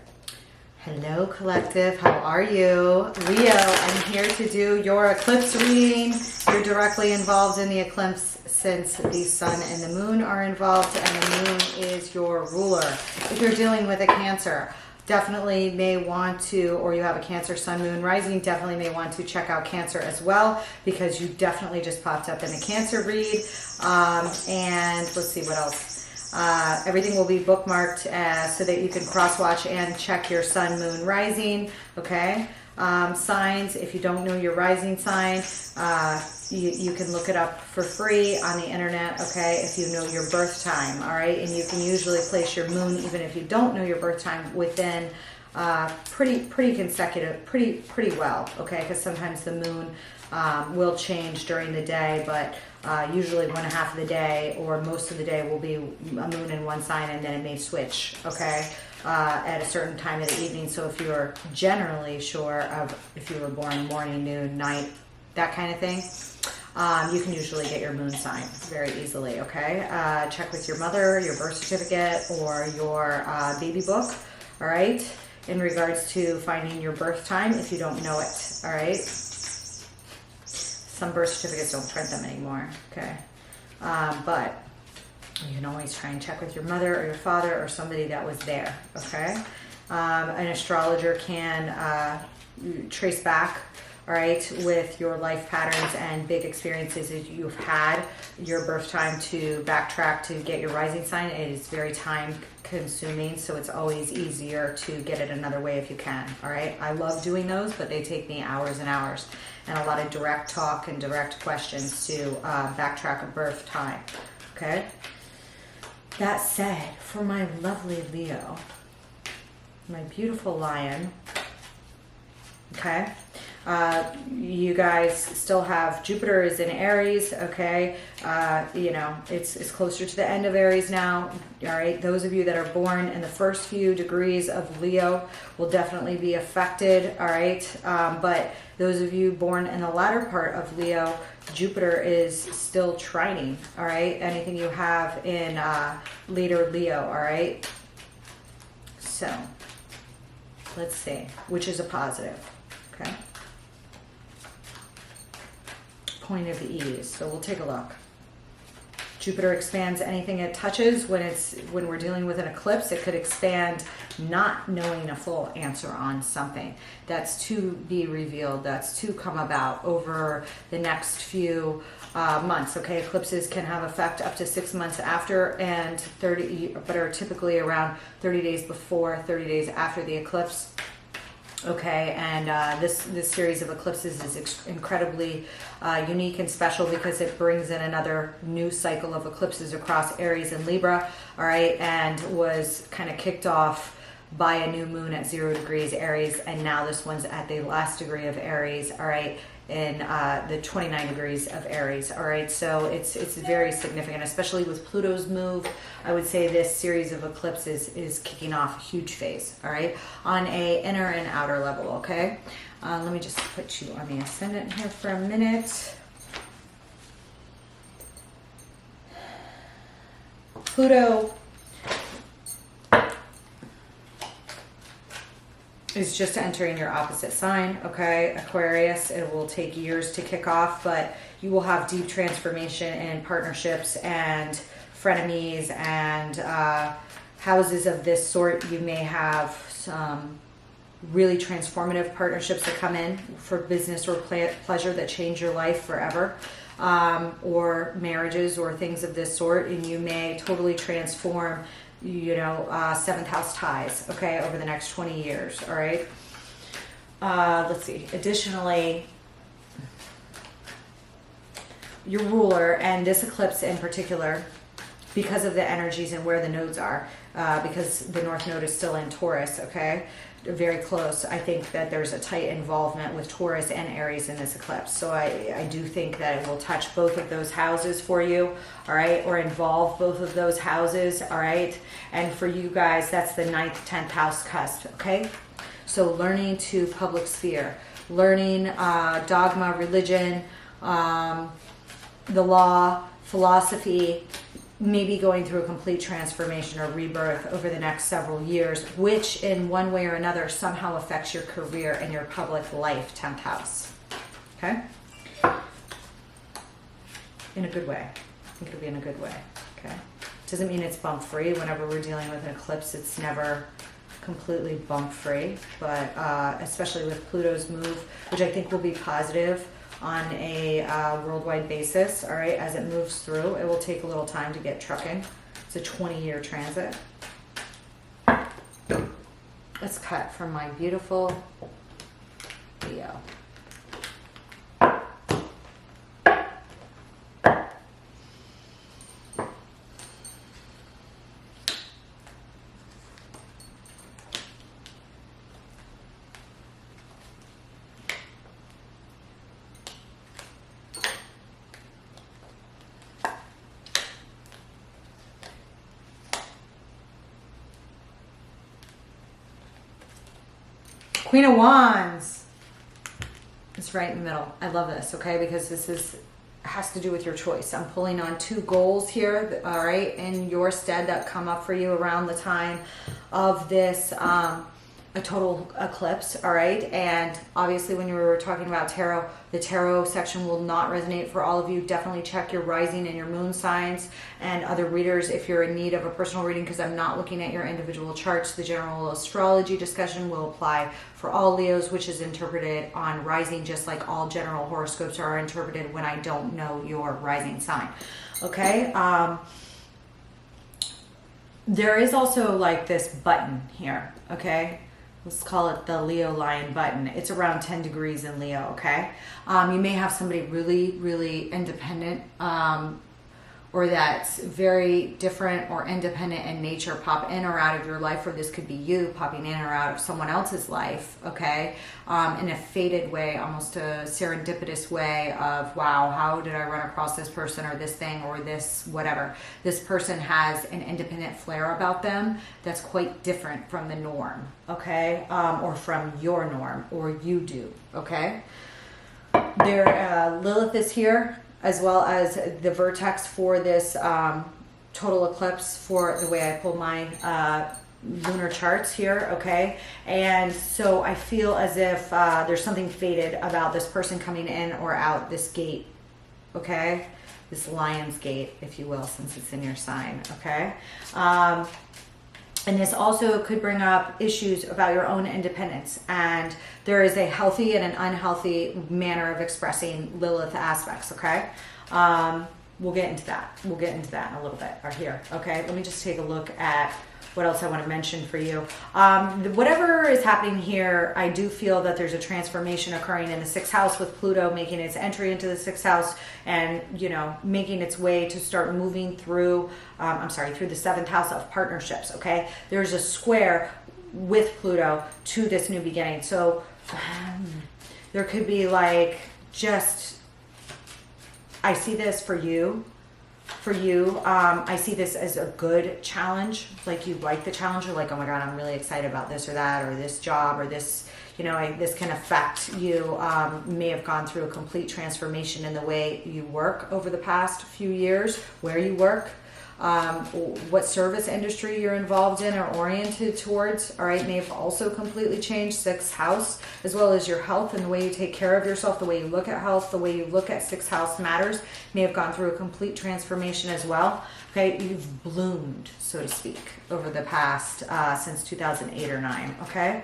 Hello, collective. How are you? Leo, I'm here to do your eclipse reading. You're directly involved in the eclipse since the sun and the moon are involved, and the moon is your ruler. If you're dealing with a Cancer, definitely may want to, or you have a Cancer sun, moon, rising, definitely may want to check out Cancer as well, because you definitely just popped up in a Cancer read. And let's see what else. Everything will be bookmarked so that you can cross-watch and check your sun, moon, rising, okay? Signs, if you don't know your rising sign, you can look it up for free on the internet, okay, if you know your birth time, all right? And you can usually place your moon, even if you don't know your birth time, within pretty consecutive, pretty well, okay? Because sometimes the moon will change during the day, but usually 1/2 of the day or most of the day will be a moon in one sign, and then it may switch, okay, at a certain time of the evening. So if you're generally sure of if you were born morning, noon, night, that kind of thing, you can usually get your moon sign very easily, okay? Check with your mother, your birth certificate, or your baby book, all right, in regards to finding your birth time if you don't know it, all right? Some birth certificates don't print them anymore, okay? But you can always try and check with your mother or your father or somebody that was there, okay? An astrologer can trace back, all right, with your life patterns and big experiences that you've had, your birth time, to backtrack to get your rising sign. It is very time consuming, so it's always easier to get it another way if you can, all right? I love doing those, but they take me hours and hours, and a lot of direct talk and direct questions to backtrack a birth time, okay? That said, for my lovely Leo, my beautiful lion, okay, you guys still have Jupiter is in Aries, okay, you know, it's closer to the end of Aries now, all right? Those of you that are born in the first few degrees of Leo will definitely be affected, all right? But those of you born in the latter part of Leo, Jupiter is still trining, all right? Anything you have in later Leo, all right? So let's see, which is a positive, okay? Point of ease. So we'll take a look. Jupiter expands anything it touches. When we're dealing with an eclipse, it could expand not knowing a full answer on something. That's to be revealed. That's to come about over the next few months. Okay, eclipses can have effect up to 6 months after, and 30, but are typically around 30 days before, 30 days after the eclipse. Okay, and this series of eclipses is incredibly unique and special because it brings in another new cycle of eclipses across Aries and Libra, all right, and was kind of kicked off by a new moon at 0 degrees Aries, and now this one's at the last degree of Aries, all right, in the 29 degrees of Aries, all right. So it's very significant, especially with Pluto's move. I would say this series of eclipses is kicking off a huge phase, all right, on a inner and outer level, okay. Let me just put you on the ascendant here for a minute. Pluto is just entering your opposite sign, okay, Aquarius. It will take years to kick off, but you will have deep transformation in partnerships and frenemies and houses of this sort. You may have some really transformative partnerships that come in for business or pleasure that change your life forever, or marriages or things of this sort, and you may totally transform, you know, seventh house ties, okay, over the next 20 years, all right. Let's see. Additionally, your ruler, and this eclipse in particular, because of the energies and where the nodes are, because the North Node is still in Taurus, okay, very close. I think that there's a tight involvement with Taurus and Aries in this eclipse. So I do think that it will touch both of those houses for you, all right, or involve both of those houses, all right. And for you guys, that's the 9th, 10th house cusp, okay. So learning to public sphere, learning dogma, religion, the law, philosophy, maybe going through a complete transformation or rebirth over the next several years, which in one way or another somehow affects your career and your public life, 10th house, okay? In a good way. I think it'll be in a good way, okay? Doesn't mean it's bump free. Whenever we're dealing with an eclipse, it's never completely bump free, but especially with Pluto's move, which I think will be positive on a worldwide basis, all right, as it moves through. It will take a little time to get trucking. It's a 20-year transit. Let's cut from my beautiful Leo. Queen of Wands. It's right in the middle. I love this, okay, because this has to do with your choice. I'm pulling on 2 goals here, all right, in your stead that come up for you around the time of this a total eclipse, all right. And obviously when you were talking about tarot, the tarot section will not resonate for all of you. Definitely check your rising and your moon signs, and other readers if you're in need of a personal reading, because I'm not looking at your individual charts. The general astrology discussion will apply for all Leos, which is interpreted on rising, just like all general horoscopes are interpreted when I don't know your rising sign, okay. There is also like this button here, okay. Let's call it the Leo lion button. It's around 10 degrees in Leo, okay? You may have somebody really, really independent, or that's very different or independent in nature pop in or out of your life, or this could be you popping in or out of someone else's life, okay? In a fated way, almost a serendipitous way of, wow, how did I run across this person or this thing or this whatever. This person has an independent flair about them that's quite different from the norm, okay? Or from your norm, or you do, okay? Lilith is here, as well as the vertex for this total eclipse for the way I pull my lunar charts here, okay? And so I feel as if there's something fated about this person coming in or out this gate, okay? This lion's gate, if you will, since it's in your sign, okay? And this also could bring up issues about your own independence. And there is a healthy and an unhealthy manner of expressing Lilith aspects, okay? We'll get into that. We'll get into that in a little bit, or here, okay? Let me just take a look at what else I want to mention for you. Whatever is happening here, I do feel that there's a transformation occurring in the 6th house with Pluto making its entry into the 6th house and, you know, making its way to start moving through, through the 7th house of partnerships, okay? There's a square with Pluto to this new beginning. So there could be like just, I see this for you. I see this as a good challenge. Like you like the challenge, you're like, oh my God, I'm really excited about this or that, or this job, or this, you know, this can affect you. May have gone through a complete transformation in the way you work over the past few years, where you work, what service industry you're involved in or oriented towards, all right, may have also completely changed. Sixth house, as well as your health and the way you take care of yourself, the way you look at health, the way you look at sixth house matters, may have gone through a complete transformation as well. Okay, you've bloomed, so to speak, over the past, since 2008 or 9, okay?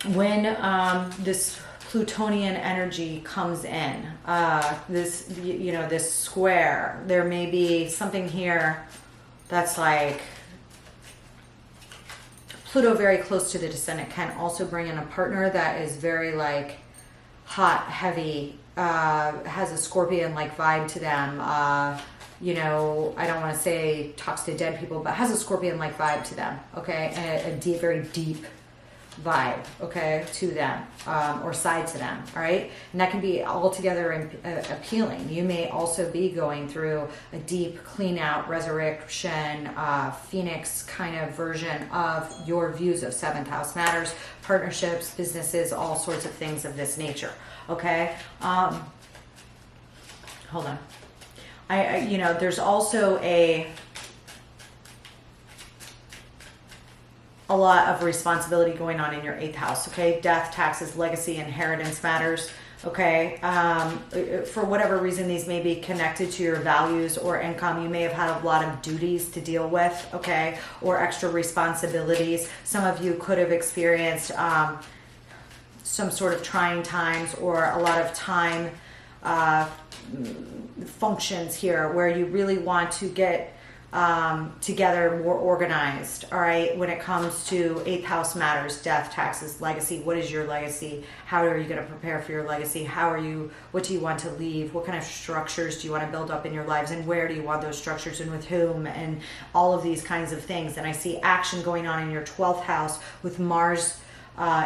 When this Plutonian energy comes in, this, you know, this square, there may be something here that's like Pluto very close to the descendant can also bring in a partner that is very like hot, heavy, has a Scorpion-like vibe to them. You know, I don't want to say talks to dead people, but has a Scorpion-like vibe to them, okay? And a deep, very deep vibe, okay, to them, or side to them, all right? And that can be altogether appealing. You may also be going through a deep clean out, resurrection, phoenix kind of version of your views of seventh house matters, partnerships, businesses, all sorts of things of this nature, okay? Hold on. I you know, there's also a lot of responsibility going on in your 8th house, okay? Death, taxes, legacy, inheritance matters, okay? For whatever reason, these may be connected to your values or income. You may have had a lot of duties to deal with, okay? Or extra responsibilities. Some of you could have experienced some sort of trying times or a lot of time functions here where you really want to get together, more organized, all right, when it comes to 8th house matters, death, taxes, legacy. What is your legacy? How are you going to prepare for your legacy? What do you want to leave? What kind of structures do you want to build up in your lives, and where do you want those structures, and with whom, and all of these kinds of things. And I see action going on in your 12th house with Mars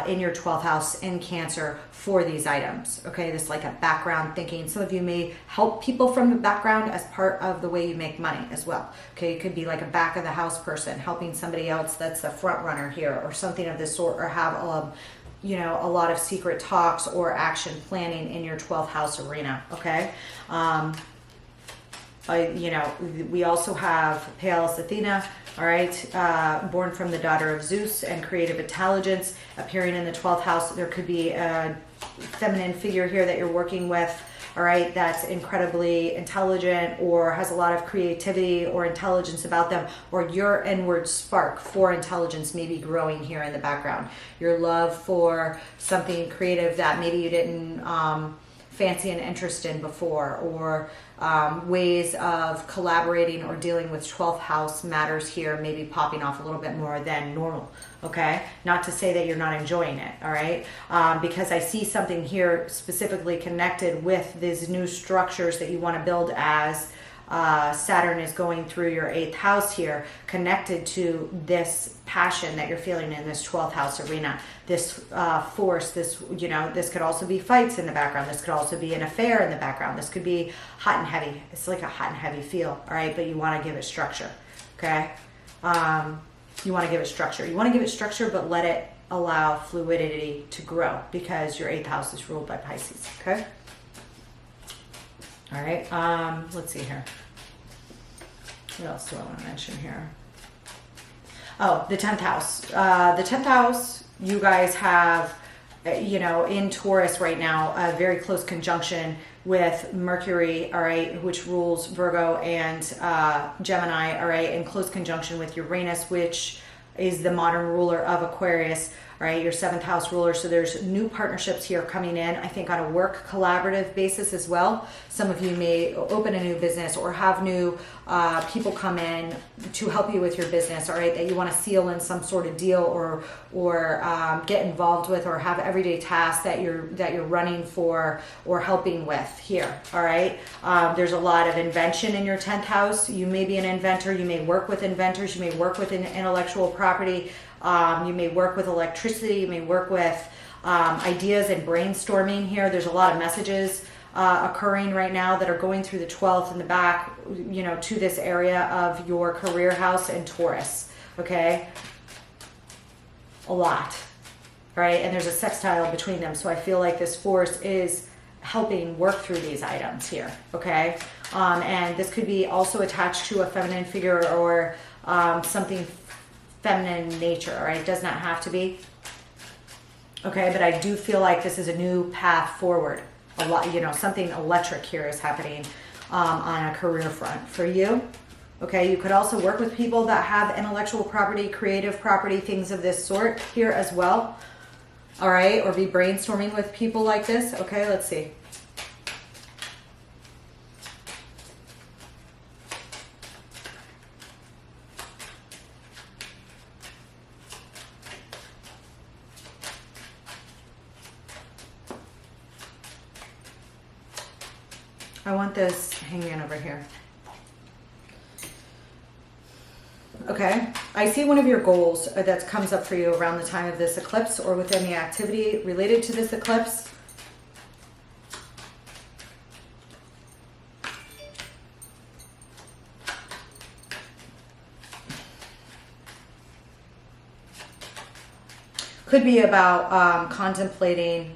in your 12th house in Cancer for these items, okay? This like a background thinking. Some of you may help people from the background as part of the way you make money as well, okay? You could be like a back of the house person helping somebody else that's the front runner here or something of this sort, or have you know, a lot of secret talks or action planning in your 12th house arena, okay? You know, we also have Pallas Athena, all right, born from the daughter of Zeus and creative intelligence, appearing in the 12th house. There could be a feminine figure here that you're working with, all right, that's incredibly intelligent or has a lot of creativity or intelligence about them, or your inward spark for intelligence may be growing here in the background. Your love for something creative that maybe you didn't fancy and interest in before, or ways of collaborating or dealing with 12th house matters here, maybe popping off a little bit more than normal, okay? Not to say that you're not enjoying it, all right? Because I see something here specifically connected with these new structures that you want to build as Saturn is going through your 8th house here, connected to this passion that you're feeling in this 12th house arena, this force, this, you know, this could also be fights in the background. This could also be an affair in the background. This could be hot and heavy. It's like a hot and heavy feel, all right? But you want to give it structure, okay? You want to give it structure. You want to give it structure, but let it allow fluidity to grow, because your 8th house is ruled by Pisces, okay? All right, let's see here. What else do I want to mention here? Oh, the 10th house. The 10th house, you guys have, you know, in Taurus right now, a very close conjunction with Mercury, all right, which rules Virgo and Gemini, all right, in close conjunction with Uranus, which is the modern ruler of Aquarius, all right, your 7th house ruler. So there's new partnerships here coming in, I think on a work collaborative basis as well. Some of you may open a new business or have new people come in to help you with your business, all right, that you want to seal in some sort of deal or get involved with, or have everyday tasks that you're running for or helping with here, all right. There's a lot of invention in your 10th house. You may be an inventor. You may work with inventors. You may work with intellectual property. You may work with electricity. You may work with ideas and brainstorming here. There's a lot of messages occurring right now that are going through the 12th in the back, you know, to this area of your career house and Taurus, okay? A lot, right? And there's a sextile between them. So I feel like this force is helping work through these items here, okay? And this could be also attached to a feminine figure or something feminine nature, all right? It does not have to be, okay? But I do feel like this is a new path forward. A lot, you know, something electric here is happening on a career front for you. Okay, you could also work with people that have intellectual property, creative property, things of this sort here as well. All right, or be brainstorming with people like this. Okay, let's see. I want this hanging over here. Okay, I see one of your goals that comes up for you around the time of this eclipse or within the activity related to this eclipse. Could be about contemplating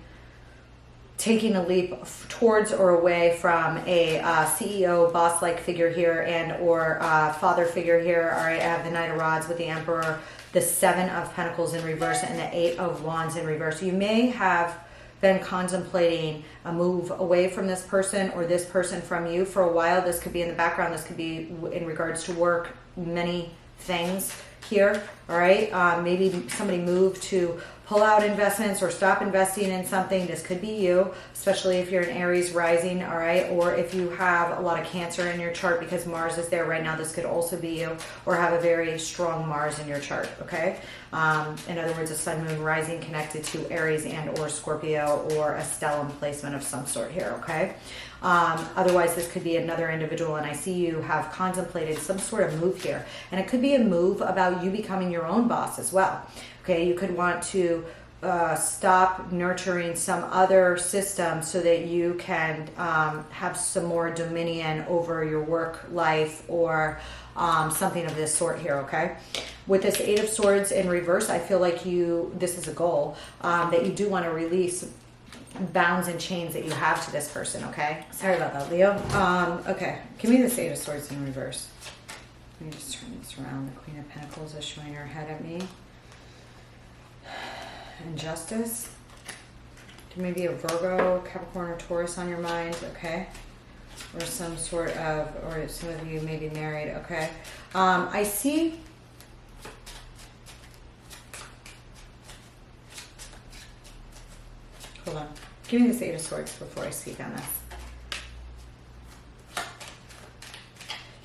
taking a leap towards or away from a CEO, boss-like figure here, and or father figure here. All right, I have the Knight of Rods with the Emperor, the 7 of Pentacles in reverse, and the 8 of Wands in reverse. You may have been contemplating a move away from this person or this person from you for a while. This could be in the background. This could be in regards to work, many things here. All right, maybe somebody moved to pull out investments or stop investing in something. This could be you, especially if you're an Aries rising, all right? Or if you have a lot of Cancer in your chart because Mars is there right now, this could also be you, or have a very strong Mars in your chart, okay? In other words, a Sun, Moon, rising connected to Aries and or Scorpio, or a stellium placement of some sort here, okay? Otherwise, this could be another individual, and I see you have contemplated some sort of move here. And it could be a move about you becoming your own boss as well. Okay, you could want to stop nurturing some other system so that you can have some more dominion over your work life or something of this sort here, okay? With this 8 of Swords in reverse, I feel like this is a goal that you do want to release bounds and chains that you have to this person, okay? Sorry about that, Leo. Okay, give me this 8 of Swords in reverse. Let me just turn this around. The Queen of Pentacles is showing her head at me. Injustice. Maybe a Virgo, Capricorn, or Taurus on your mind, okay? Or some sort of, or some of you may be married, okay? I see. Hold on. Give me this 8 of Swords before I speak on this.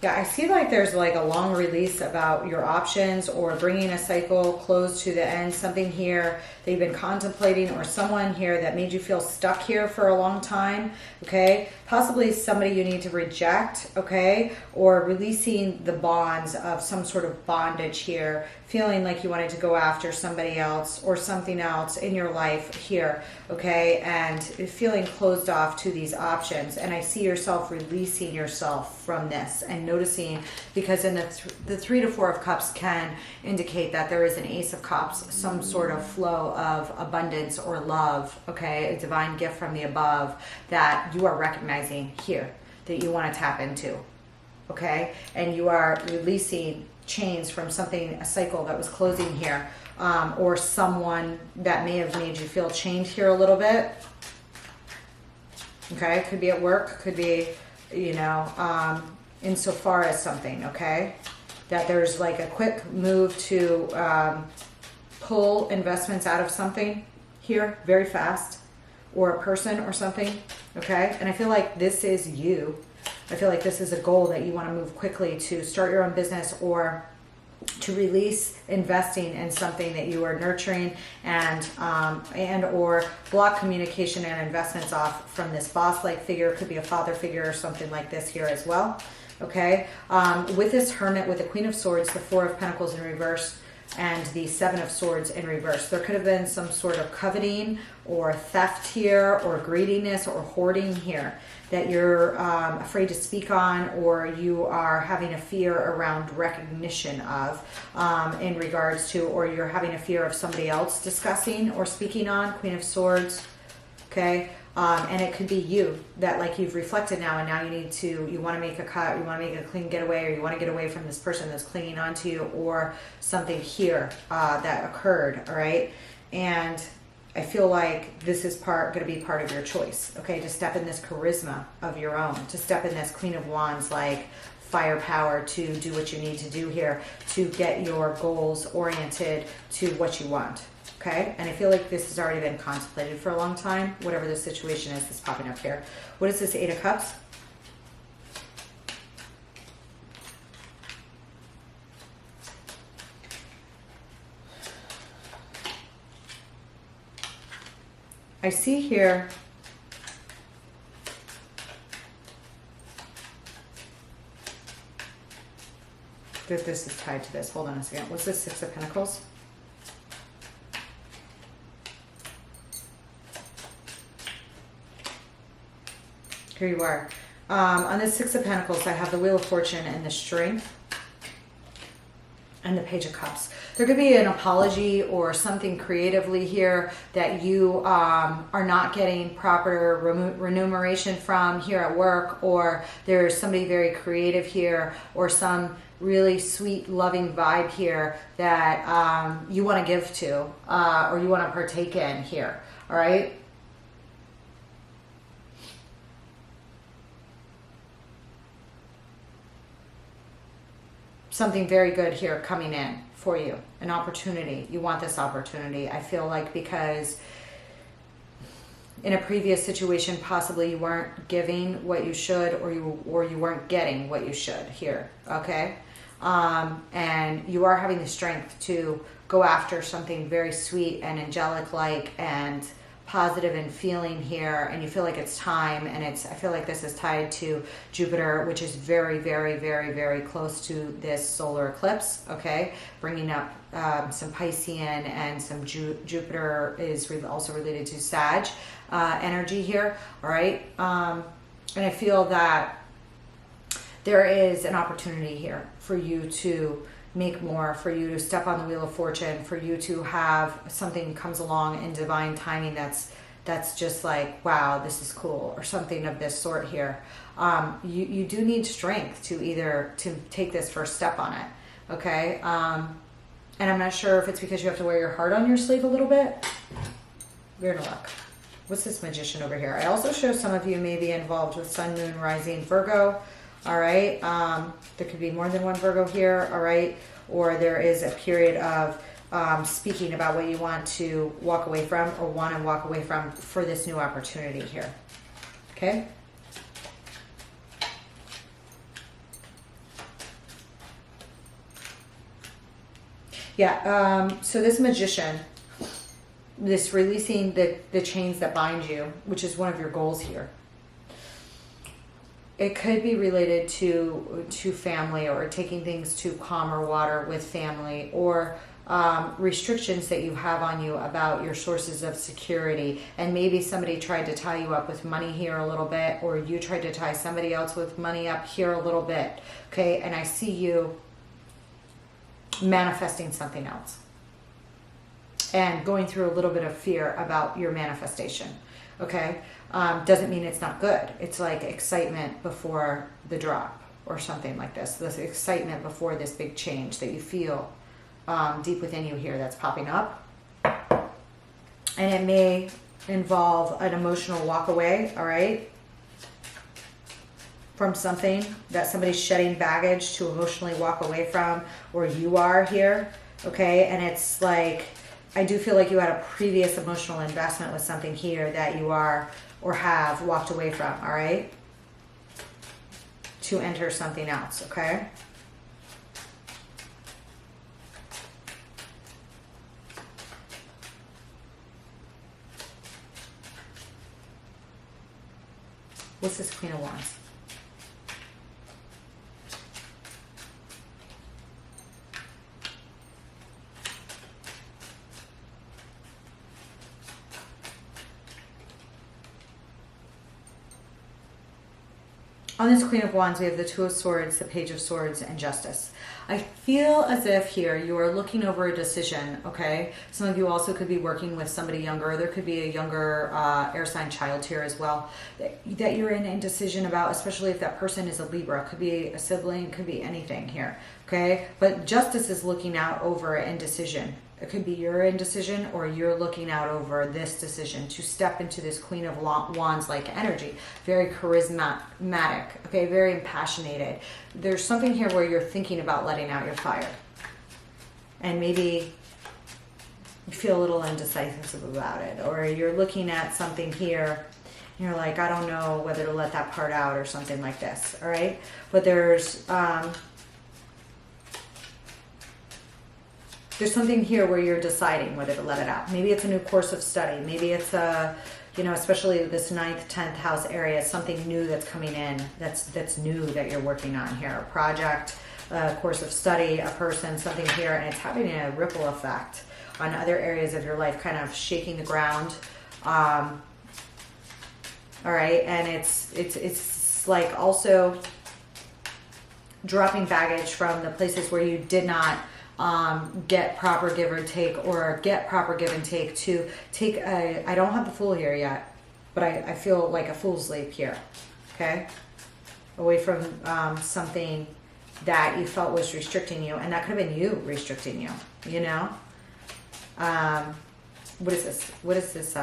Yeah, I see like there's like a long release about your options or bringing a cycle close to the end, something here that you've been contemplating, or someone here that made you feel stuck here for a long time, okay? Possibly somebody you need to reject, okay? Or releasing the bonds of some sort of bondage here, feeling like you wanted to go after somebody else or something else in your life here, okay? And feeling closed off to these options. And I see yourself releasing yourself from this and noticing, because in the 3 to 4 of Cups can indicate that there is an Ace of Cups, some sort of flow of abundance or love, okay? A divine gift from the above that you are recognizing here that you want to tap into, okay? And you are releasing chains from something, a cycle that was closing here, or someone that may have made you feel chained here a little bit, okay? Could be at work, could be, you know, insofar as something, okay? That there's like a quick move to pull investments out of something here very fast, or a person or something, okay? And I feel like this is you. I feel like this is a goal that you want to move quickly to start your own business, or to release investing in something that you are nurturing, and or block communication and investments off from this boss-like figure. It could be a father figure or something like this here as well. Okay, with this Hermit, with the Queen of Swords, the Four of Pentacles in reverse, and the Seven of Swords in reverse, there could have been some sort of coveting or theft here, or greediness or hoarding here that you're afraid to speak on, or you are having a fear around recognition of, in regards to, or you're having a fear of somebody else discussing or speaking on. Queen of Swords, okay? And it could be you that, like, you've reflected now, and now you want to make a cut, you want to make a clean getaway, or you want to get away from this person that's clinging onto you, or something here that occurred, all right? And I feel like this is going to be part of your choice, okay? To step in this charisma of your own, to step in this Queen of Wands, like, firepower to do what you need to do here, to get your goals oriented to what you want. Okay, and I feel like this has already been contemplated for a long time, whatever the situation is that's popping up here. What is this Eight of Cups? I see here that this is tied to this. Hold on a second. What's this Six of Pentacles? Here you are. On the Six of Pentacles, I have the Wheel of Fortune and the Strength and the Page of Cups. There could be an apology or something creatively here that you are not getting proper remuneration from here at work, or there's somebody very creative here, or some really sweet, loving vibe here that you want to give to, or you want to partake in here, all right? Something very good here coming in for you, an opportunity. You want this opportunity, I feel like, because in a previous situation, possibly you weren't giving what you should, or you weren't getting what you should here, okay? And you are having the strength to go after something very sweet and angelic-like and positive and feeling here, and you feel like it's time, and I feel like this is tied to Jupiter, which is very, very, very, very close to this solar eclipse, okay? Bringing up some Piscean, and some Jupiter is also related to Sag energy here, all right? And I feel that there is an opportunity here for you to make more, for you to step on the Wheel of Fortune, for you to have something comes along in divine timing that's just like, wow, this is cool, or something of this sort here. You do need strength to take this first step on it, okay? And I'm not sure if it's because you have to wear your heart on your sleeve a little bit. We're gonna look. What's this Magician over here? I also show some of you may be involved with Sun, Moon, Rising, Virgo. All right, there could be more than one Virgo here, all right, or there is a period of speaking about what you want to walk away from, or want to walk away from for this new opportunity here, okay? Yeah, so this Magician, this releasing the chains that bind you, which is one of your goals here. It could be related to family, or taking things to calmer water with family, or restrictions that you have on you about your sources of security. And maybe somebody tried to tie you up with money here a little bit, or you tried to tie somebody else with money up here a little bit, okay? And I see you manifesting something else and going through a little bit of fear about your manifestation, okay? Doesn't mean it's not good. It's like excitement before the drop, or something like this excitement before this big change that you feel deep within you here that's popping up. And it may involve an emotional walk away, all right, from something that somebody's shedding baggage to emotionally walk away from, or you are here, okay? And it's like I do feel like you had a previous emotional investment with something here that you are or have walked away from, all right? To enter something else, okay? What's this Queen of Wands? On this Queen of Wands, we have the Two of Swords, the Page of Swords, and Justice. I feel as if here you are looking over a decision, okay? Some of you also could be working with somebody younger. There could be a younger air sign child here as well that you're in indecision about, especially if that person is a Libra. Could be a sibling, could be anything here, okay? But Justice is looking out over indecision. It could be your indecision or you're looking out over this decision to step into this Queen of Wands-like energy. Very charismatic, okay, very impassionated. There's something here where you're thinking about letting out your fire. And maybe you feel a little indecisive about it. Or you're looking at something here and you're like, I don't know whether to let that part out or something like this, all right? But there's something here where you're deciding whether to let it out. Maybe it's a new course of study. Maybe it's a, you know, especially this 9th, 10th house area, something new that's coming in, that's new that you're working on here. A project, a course of study, a person, something here, and it's having a ripple effect on other areas of your life, kind of shaking the ground. All right, and it's like also dropping baggage from the places where you did not get proper give or take, or get proper give and take to take a, I don't have the Fool here yet, but I feel like a Fool's leap here, okay? Away from something that you felt was restricting you, and that could have been you restricting you, you know? What is this? What is this?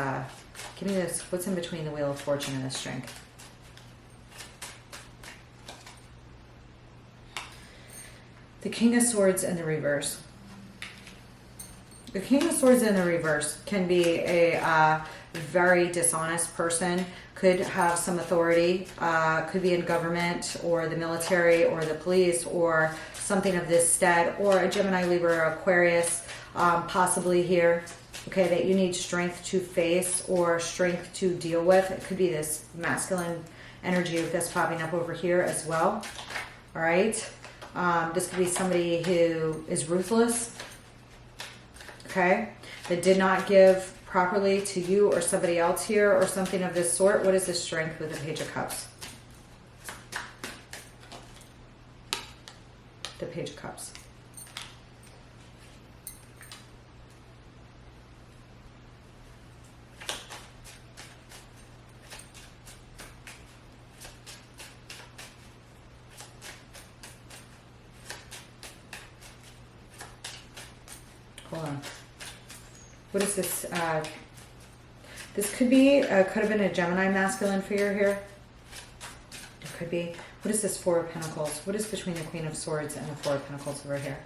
Give me this. What's in between the Wheel of Fortune and the Strength? The King of Swords in the reverse. The King of Swords in the reverse can be a very dishonest person, could have some authority, could be in government or the military or the police or something of this stead, or a Gemini, Libra, or Aquarius, possibly here, okay, that you need strength to face or strength to deal with. It could be this masculine energy that's popping up over here as well, all right? This could be somebody who is ruthless, okay, that did not give properly to you or somebody else here or something of this sort. What is the Strength with the Page of Cups? The Page of Cups. Hold on. What is this? This could be, could have been a Gemini masculine figure here. It could be. What is this Four of Pentacles? What is between the Queen of Swords and the Four of Pentacles over here?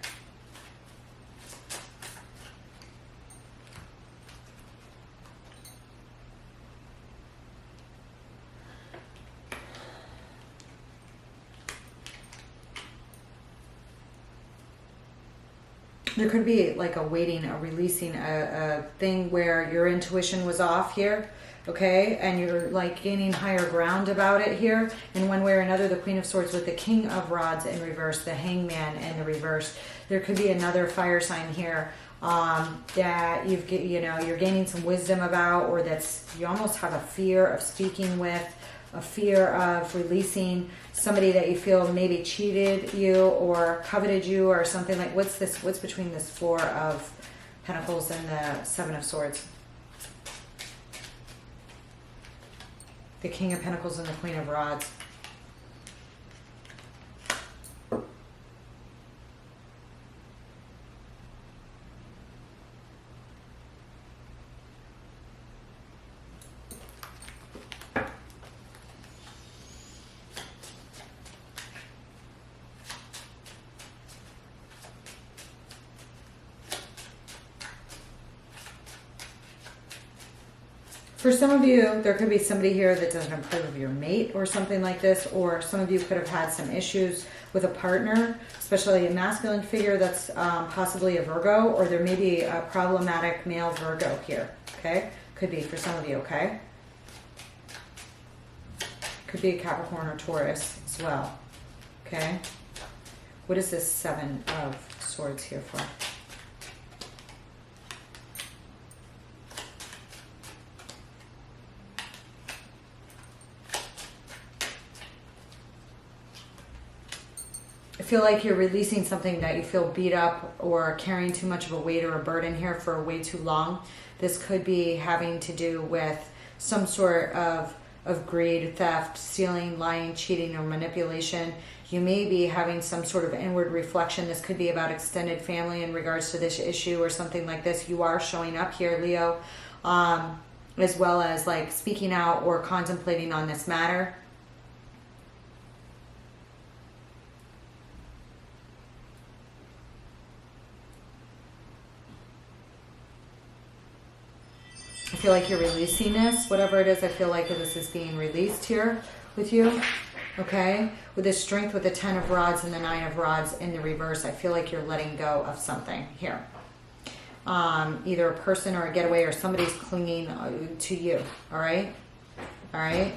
There could be like a waiting, a releasing, a thing where your intuition was off here, okay? And you're like gaining higher ground about it here in one way or another. The Queen of Swords with the King of Rods in reverse, the Hangman in the reverse. There could be another fire sign here that you're gaining some wisdom about, or that's you almost have a fear of speaking with, a fear of releasing somebody that you feel maybe cheated you or coveted you or something. Like, what's this? What's between this Four of Pentacles and the Seven of Swords? The King of Pentacles and the Queen of Rods. For some of you, there could be somebody here that doesn't approve of your mate or something like this, or some of you could have had some issues with a partner, especially a masculine figure that's possibly a Virgo, or there may be a problematic male Virgo here, okay? Could be for some of you, okay? Could be a Capricorn or Taurus as well, okay? What is this Seven of Swords here for? I feel like you're releasing something that you feel beat up or carrying too much of a weight or a burden here for way too long. This could be having to do with some sort of greed, theft, stealing, lying, cheating, or manipulation. You may be having some sort of inward reflection. This could be about extended family in regards to this issue or something like this. You are showing up here, Leo, as well as like speaking out or contemplating on this matter. I feel like you're releasing this, whatever it is. I feel like this is being released here with you, okay? With this Strength, with the 10 of Rods and the 9 of Rods in the reverse, I feel like you're letting go of something here. Either a person or a getaway or somebody's clinging to you, all right? All right?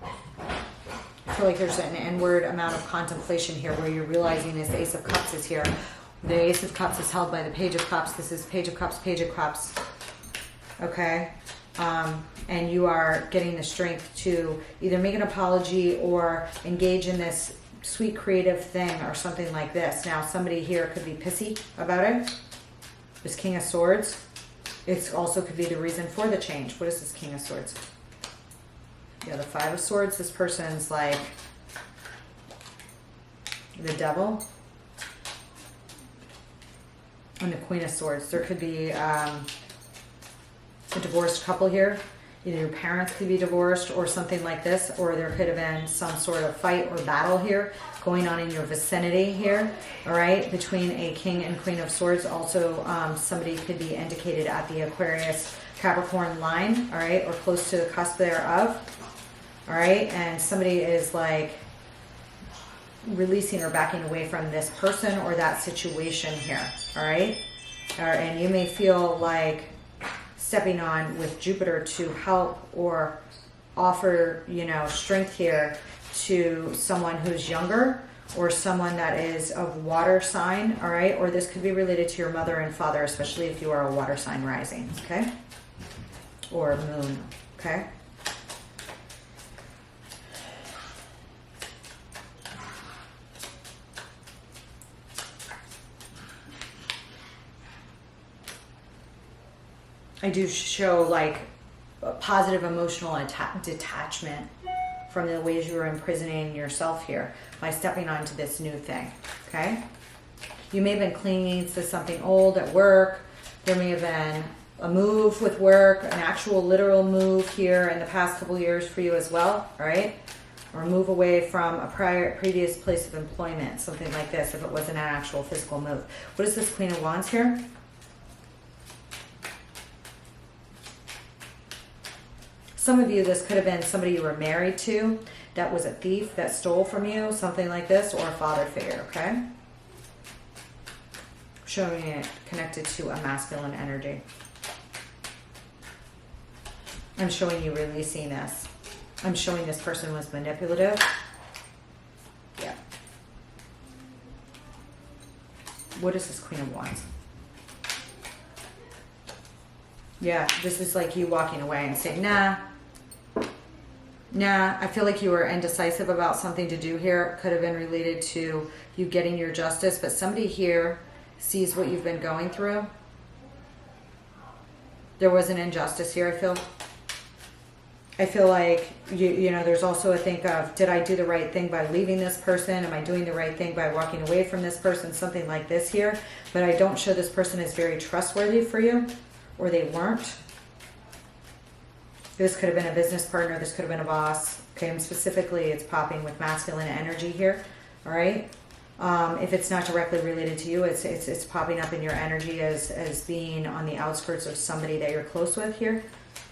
I feel like there's an inward amount of contemplation here where you're realizing this Ace of Cups is here. The Ace of Cups is held by the Page of Cups. This is Page of Cups, Page of Cups. Okay, and you are getting the strength to either make an apology or engage in this sweet creative thing or something like this. Now, somebody here could be pissy about it. This King of Swords. It also could be the reason for the change. What is this King of Swords? Yeah, the 5 of Swords. This person's like the devil. And the Queen of Swords. There could be a divorced couple here. Either your parents could be divorced or something like this, or there could have been some sort of fight or battle here going on in your vicinity here, all right, between a King and Queen of Swords. Also, somebody could be indicated at the Aquarius Capricorn line, all right, or close to the cusp thereof, all right, and somebody is like releasing or backing away from this person or that situation here, all right, and you may feel like stepping on with Jupiter to help or offer, you know, strength here to someone who's younger or someone that is of water sign, all right? Or this could be related to your mother and father, especially if you are a water sign rising, okay? Or moon, okay? I do show like a positive emotional detachment from the ways you are imprisoning yourself here by stepping onto this new thing, okay? You may have been clinging to something old at work. There may have been a move with work, an actual literal move here in the past couple years for you as well, all right? Or move away from a previous place of employment, something like this, if it wasn't an actual physical move. What is this Queen of Wands here? Some of you, this could have been somebody you were married to that was a thief that stole from you, something like this, or a father figure, okay? Showing it connected to a masculine energy. I'm showing you releasing this. I'm showing this person was manipulative. Yeah. What is this Queen of Wands? Yeah, this is like you walking away and saying, nah, I feel like you were indecisive about something to do here. It could have been related to you getting your justice, but somebody here sees what you've been going through. There was an injustice here, I feel like, you know, there's also a think of, did I do the right thing by leaving this person? Am I doing the right thing by walking away from this person? Something like this here. But I don't show this person as very trustworthy for you, or they weren't. This could have been a business partner. This could have been a boss. Okay, and specifically it's popping with masculine energy here. All right. If it's not directly related to you, it's popping up in your energy as being on the outskirts of somebody that you're close with here.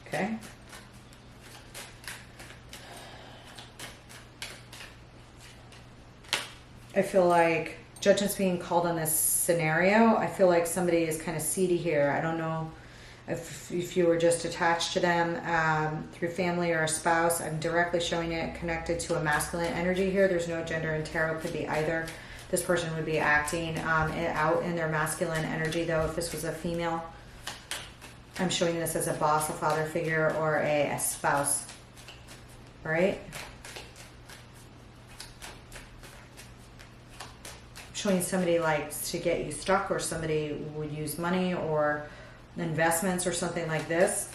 Okay. I feel like judgment's being called on this scenario. I feel like somebody is kind of seedy here. I don't know if you were just attached to them through family or a spouse. I'm directly showing it connected to a masculine energy here. There's no gender in tarot. Could be either. This person would be acting out in their masculine energy, though, if this was a female. I'm showing this as a boss, a father figure, or a spouse. All right? Showing somebody likes to get you stuck, or somebody would use money or investments or something like this.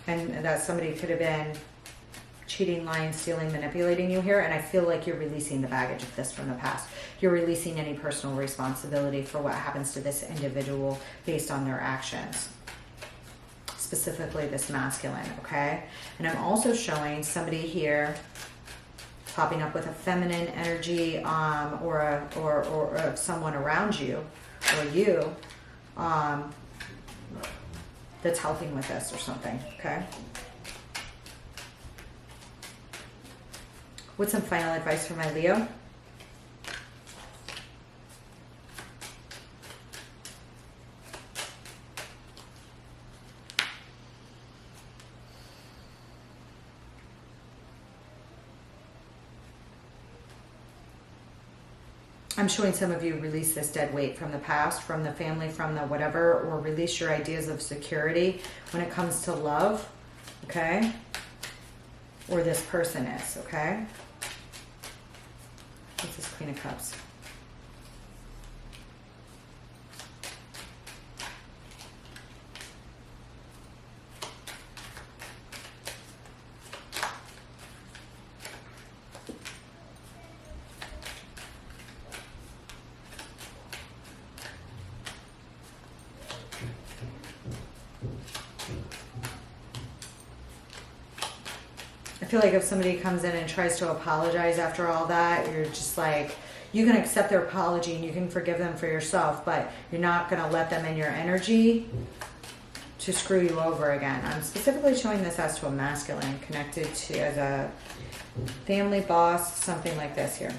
And that somebody could have been cheating, lying, stealing, manipulating you here. And I feel like you're releasing the baggage of this from the past. You're releasing any personal responsibility for what happens to this individual based on their actions. Specifically this masculine, okay? And I'm also showing somebody here popping up with a feminine energy, or someone around you, or you, that's helping with this or something, okay? What's some final advice for my Leo? I'm showing some of you release this dead weight from the past, from the family, from the whatever, or release your ideas of security when it comes to love, okay? Or this person is, okay? What's this Queen of Cups? I feel like if somebody comes in and tries to apologize after all that, you're just like, you can accept their apology and you can forgive them for yourself, but you're not going to let them in your energy to screw you over again. I'm specifically showing this as to a masculine connected to as a family boss, something like this here.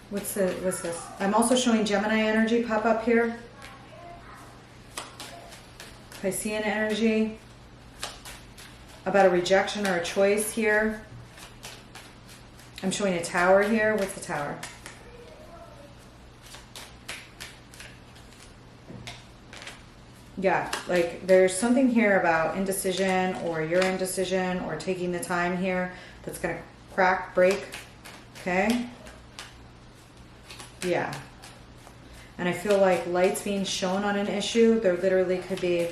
What's this? I'm also showing Gemini energy pop up here. Piscean energy. About a rejection or a choice here. I'm showing a tower here. What's the tower? Yeah, like there's something here about indecision or your indecision or taking the time here that's going to crack, break. Okay? Yeah. And I feel like light's being shown on an issue. There literally could be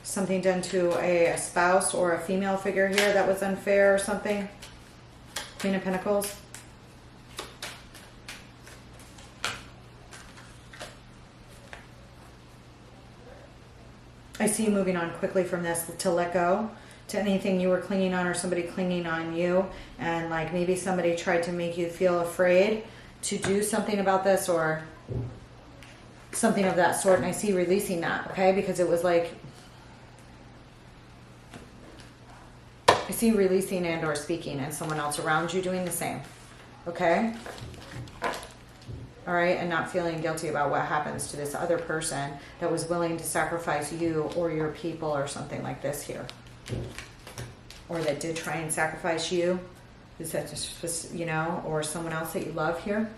something done to a spouse or a female figure here that was unfair or something. Queen of Pentacles. I see you moving on quickly from this to let go. To anything you were clinging on or somebody clinging on you, and like maybe somebody tried to make you feel afraid to do something about this or something of that sort, and I see releasing that, okay? Because it was like, I see releasing and or speaking and someone else around you doing the same, okay? All right, and not feeling guilty about what happens to this other person that was willing to sacrifice you or your people or something like this here. Or that did try and sacrifice you. Is that just, you know, or someone else that you love here?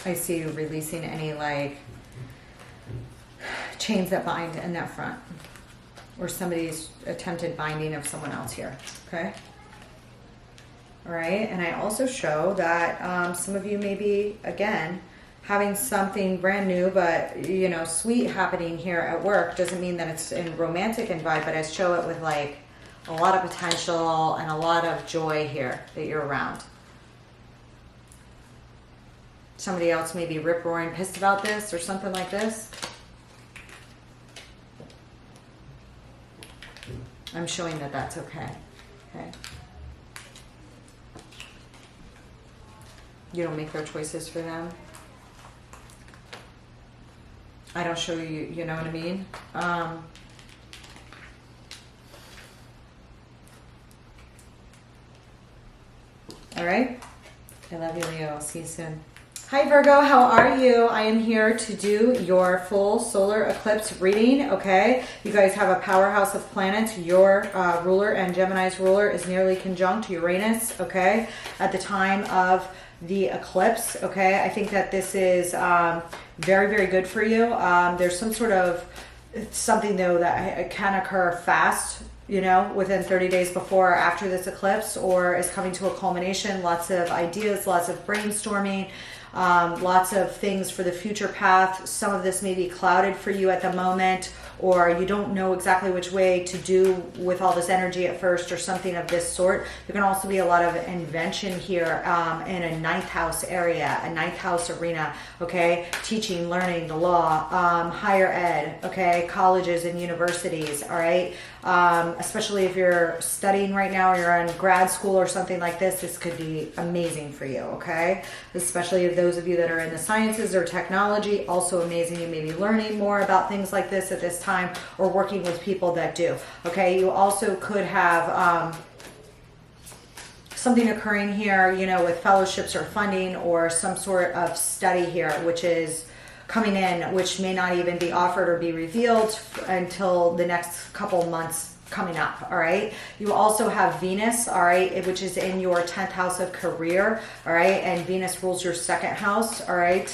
I see you releasing any like chains that bind in that front. Or somebody's attempted binding of someone else here. Okay? All right, and I also show that some of you maybe, again, having something brand new, but you know, sweet happening here at work. Doesn't mean that it's in romantic and vibe, but I show it with like a lot of potential and a lot of joy here that you're around. Somebody else may be rip-roaring pissed about this or something like this. I'm showing that that's okay. Okay. You don't make their choices for them. I don't show you, you know what I mean? All right. I love you, Leo. I'll see you soon. Hi Virgo, how are you? I am here to do your full solar eclipse reading, okay? You guys have a powerhouse of planets. Your ruler and Gemini's ruler is nearly conjunct Uranus, okay? At the time of the eclipse, okay? I think that this is very, very good for you. There's some sort of something though that can occur fast, you know, within 30 days before or after this eclipse, or is coming to a culmination. Lots of ideas, lots of brainstorming, lots of things for the future path. Some of this may be clouded for you at the moment, or you don't know exactly which way to do with all this energy at first, or something of this sort. There can also be a lot of invention here in a ninth house area, a ninth house arena, okay? Teaching, learning, the law, higher ed, okay? Colleges and universities, all right? Especially if you're studying right now or you're in grad school or something like this could be amazing for you, okay? Especially if those of you that are in the sciences or technology, also amazing. You may be learning more about things like this at this time, or working with people that do, okay? You also could have something occurring here, you know, with fellowships or funding or some sort of study here, which is coming in, which may not even be offered or be revealed until the next couple months coming up, all right? You also have Venus, all right, which is in your 10th house of career, all right? And Venus rules your second house, all right?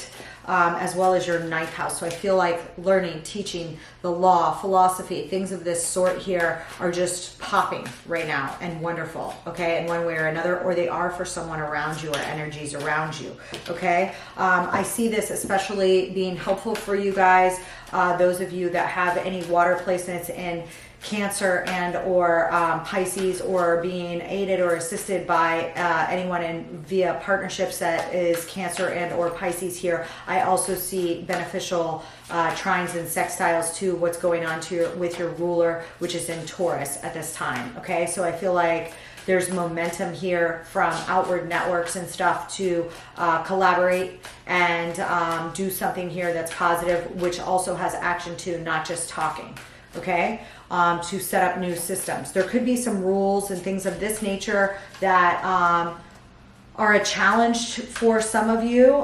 As well as your ninth house. So I feel like learning, teaching, the law, philosophy, things of this sort here are just popping right now and wonderful, okay, in one way or another, or they are for someone around you or energies around you, okay? I see this especially being helpful for you guys, those of you that have any water placements in Cancer and or Pisces, or being aided or assisted by anyone in via partnerships that is Cancer and or Pisces here. I also see beneficial trines and sextiles to what's going on to with your ruler, which is in Taurus at this time, okay? So I feel like there's momentum here from outward networks and stuff to collaborate and do something here that's positive, which also has action to, not just talking, okay? To set up new systems. There could be some rules and things of this nature that are a challenge for some of you,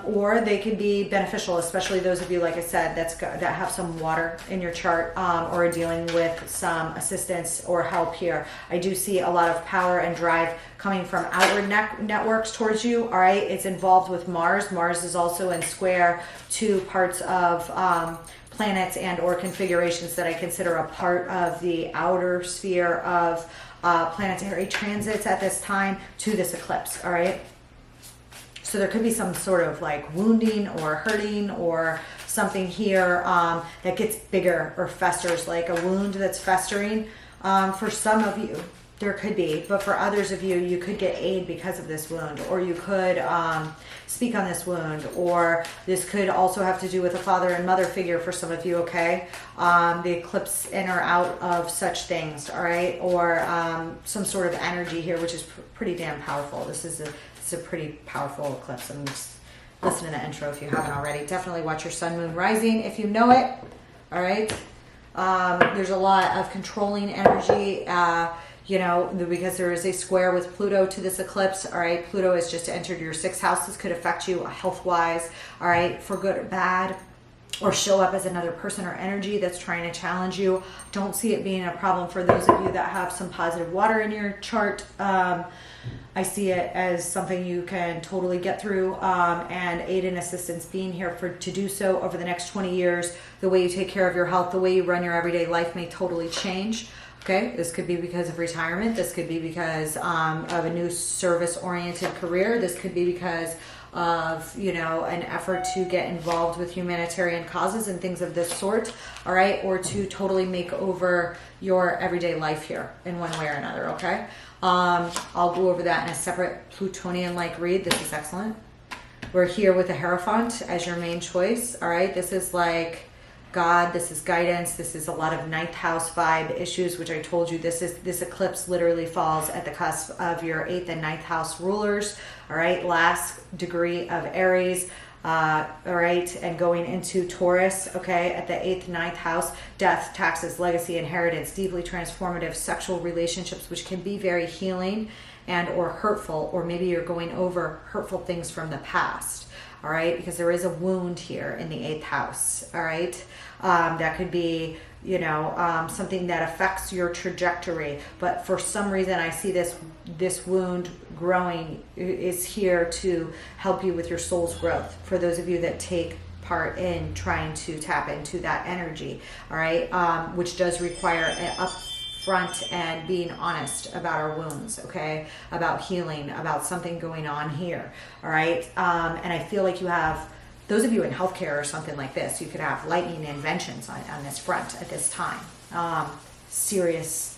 or they can be beneficial, especially those of you, like I said, that have some water in your chart, or are dealing with some assistance or help here. I do see a lot of power and drive coming from outward networks towards you, all right? It's involved with Mars. Mars is also in square to parts of planets and or configurations that I consider a part of the outer sphere of planetary transits at this time to this eclipse, all right? So there could be some sort of like wounding or hurting or something here that gets bigger or festers, like a wound that's festering. For some of you, there could be, but for others of you, you could get aid because of this wound, or you could speak on this wound, or this could also have to do with a father and mother figure for some of you, okay? The eclipse in or out of such things, all right? Or some sort of energy here, which is pretty damn powerful. This is a pretty powerful eclipse. I'm just listening to the intro if you haven't already. Definitely watch your sun, moon, rising if you know it, all right? There's a lot of controlling energy, you know, because there is a square with Pluto to this eclipse, all right? Pluto has just entered your 6th house. This could affect you health-wise, all right, for good or bad, or show up as another person or energy that's trying to challenge you. Don't see it being a problem for those of you that have some positive water in your chart. I see it as something you can totally get through, and aid and assistance being here to do so over the next 20 years. The way you take care of your health, the way you run your everyday life may totally change. Okay, this could be because of retirement. This could be because of a new service-oriented career. This could be because of, you know, an effort to get involved with humanitarian causes and things of this sort, all right, or to totally make over your everyday life here in one way or another, okay? I'll go over that in a separate Plutonian-like read. This is excellent. We're here with the Hierophant as your main choice, all right? This is like God, this is guidance, this is a lot of ninth house vibe issues, which I told you this eclipse literally falls at the cusp of your 8th and ninth house rulers, all right? Last degree of Aries, all right, and going into Taurus, okay, at the 8th, ninth house, death, taxes, legacy, inheritance, deeply transformative sexual relationships, which can be very healing and or hurtful, or maybe you're going over hurtful things from the past, all right, because there is a wound here in the 8th house, all right? That could be, you know, something that affects your trajectory, but for some reason I see this wound growing is here to help you with your soul's growth, for those of you that take part in trying to tap into that energy, all right, which does require an upfront and being honest about our wounds, okay, about healing, about something going on here, all right, and I feel like you have, those of you in healthcare or something like this, you could have lightning inventions on this front at this time. Serious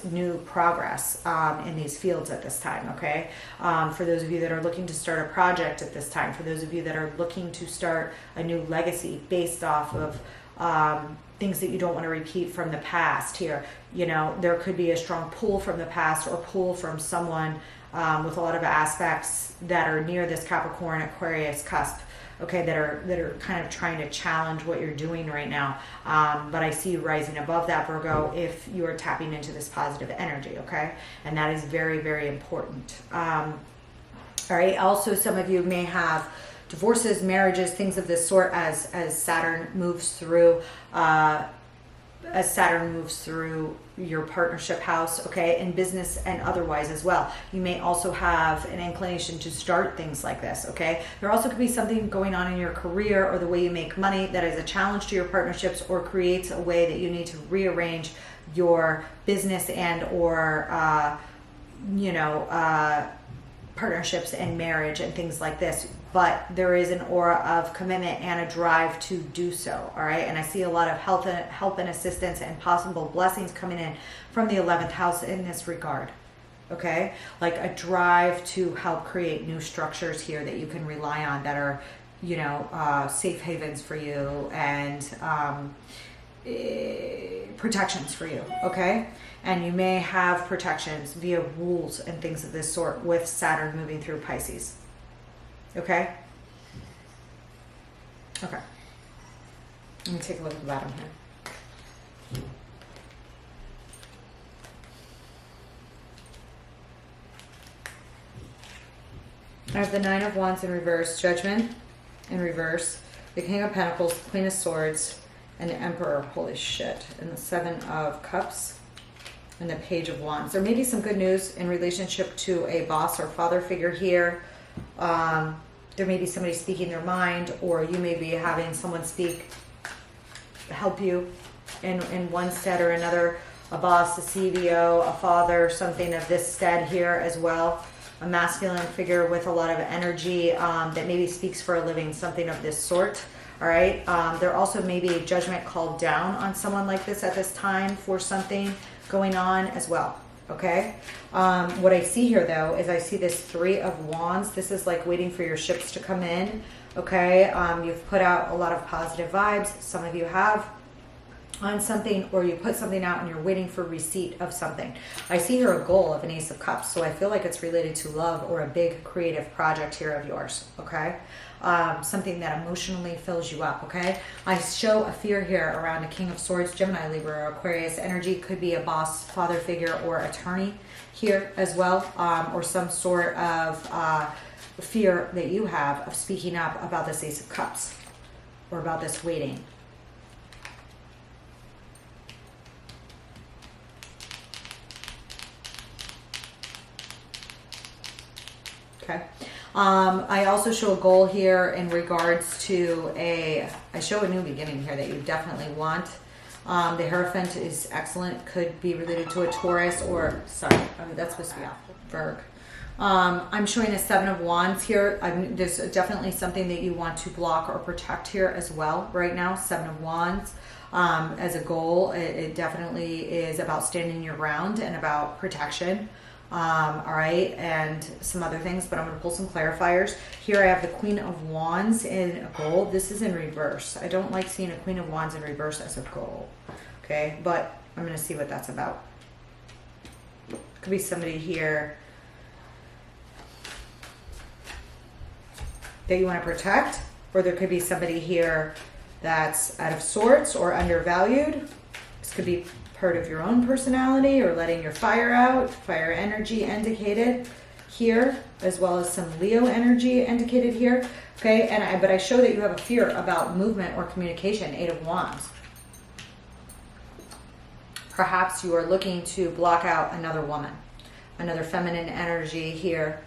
new progress in these fields at this time, okay? For those of you that are looking to start a project at this time, for those of you that are looking to start a new legacy based off of things that you don't want to repeat from the past here, you know, there could be a strong pull from the past or pull from someone with a lot of aspects that are near this Capricorn Aquarius cusp, okay, that are kind of trying to challenge what you're doing right now, but I see you rising above that, Virgo, if you are tapping into this positive energy, okay, and that is very, very important. All right, also some of you may have divorces, marriages, things of this sort as Saturn moves through your partnership house, okay, in business and otherwise as well. You may also have an inclination to start things like this, okay? There also could be something going on in your career or the way you make money that is a challenge to your partnerships or creates a way that you need to rearrange your business and or, partnerships and marriage and things like this. But there is an aura of commitment and a drive to do so, all right? And I see a lot of help and assistance and possible blessings coming in from the 11th house in this regard, okay? Like a drive to help create new structures here that you can rely on that are, you know, safe havens for you and protections for you, okay? And you may have protections via rules and things of this sort with Saturn moving through Pisces. Okay? Okay. Let me take a look at the bottom here. I have the Nine of Wands in reverse, Judgment in reverse, the King of Pentacles, Queen of Swords, and the Emperor, holy shit, and the Seven of Cups, and the Page of Wands. There may be some good news in relationship to a boss or father figure here. There may be somebody speaking their mind, or you may be having someone help you in one stead or another, a boss, a CVO, a father, something of this stead here as well, a masculine figure with a lot of energy that maybe speaks for a living, something of this sort, all right? There also may be a judgment called down on someone like this at this time for something going on as well. Okay, what I see here though is I see this Three of Wands. This is like waiting for your ships to come in. Okay, you've put out a lot of positive vibes, some of you have, on something, or you put something out and you're waiting for receipt of something. I see here a goal of an Ace of Cups, so I feel like it's related to love or a big creative project here of yours. Okay, something that emotionally fills you up. Okay, I show a fear here around a King of Swords, Gemini, Libra, or Aquarius energy. Could be a boss, father figure, or attorney here as well, or some sort of fear that you have of speaking up about this Ace of Cups or about this waiting. Okay. I also show a goal here in regards to I show a new beginning here that you definitely want. The Hierophant is excellent. Could be related to a Taurus or, sorry, that's supposed to be off, Virgo. I'm showing a 7 of Wands here. There's definitely something that you want to block or protect here as well right now. 7 of Wands. As a goal, it definitely is about standing your ground and about protection. All right, and some other things, but I'm going to pull some clarifiers. Here I have the Queen of Wands in a goal. This is in reverse. I don't like seeing a Queen of Wands in reverse as a goal. Okay, but I'm going to see what that's about. Could be somebody here that you want to protect, or there could be somebody here that's out of sorts or undervalued. This could be part of your own personality or letting your fire out. Fire energy indicated here, as well as some Leo energy indicated here. Okay, but I show that you have a fear about movement or communication. 8 of Wands. Perhaps you are looking to block out another woman, another feminine energy here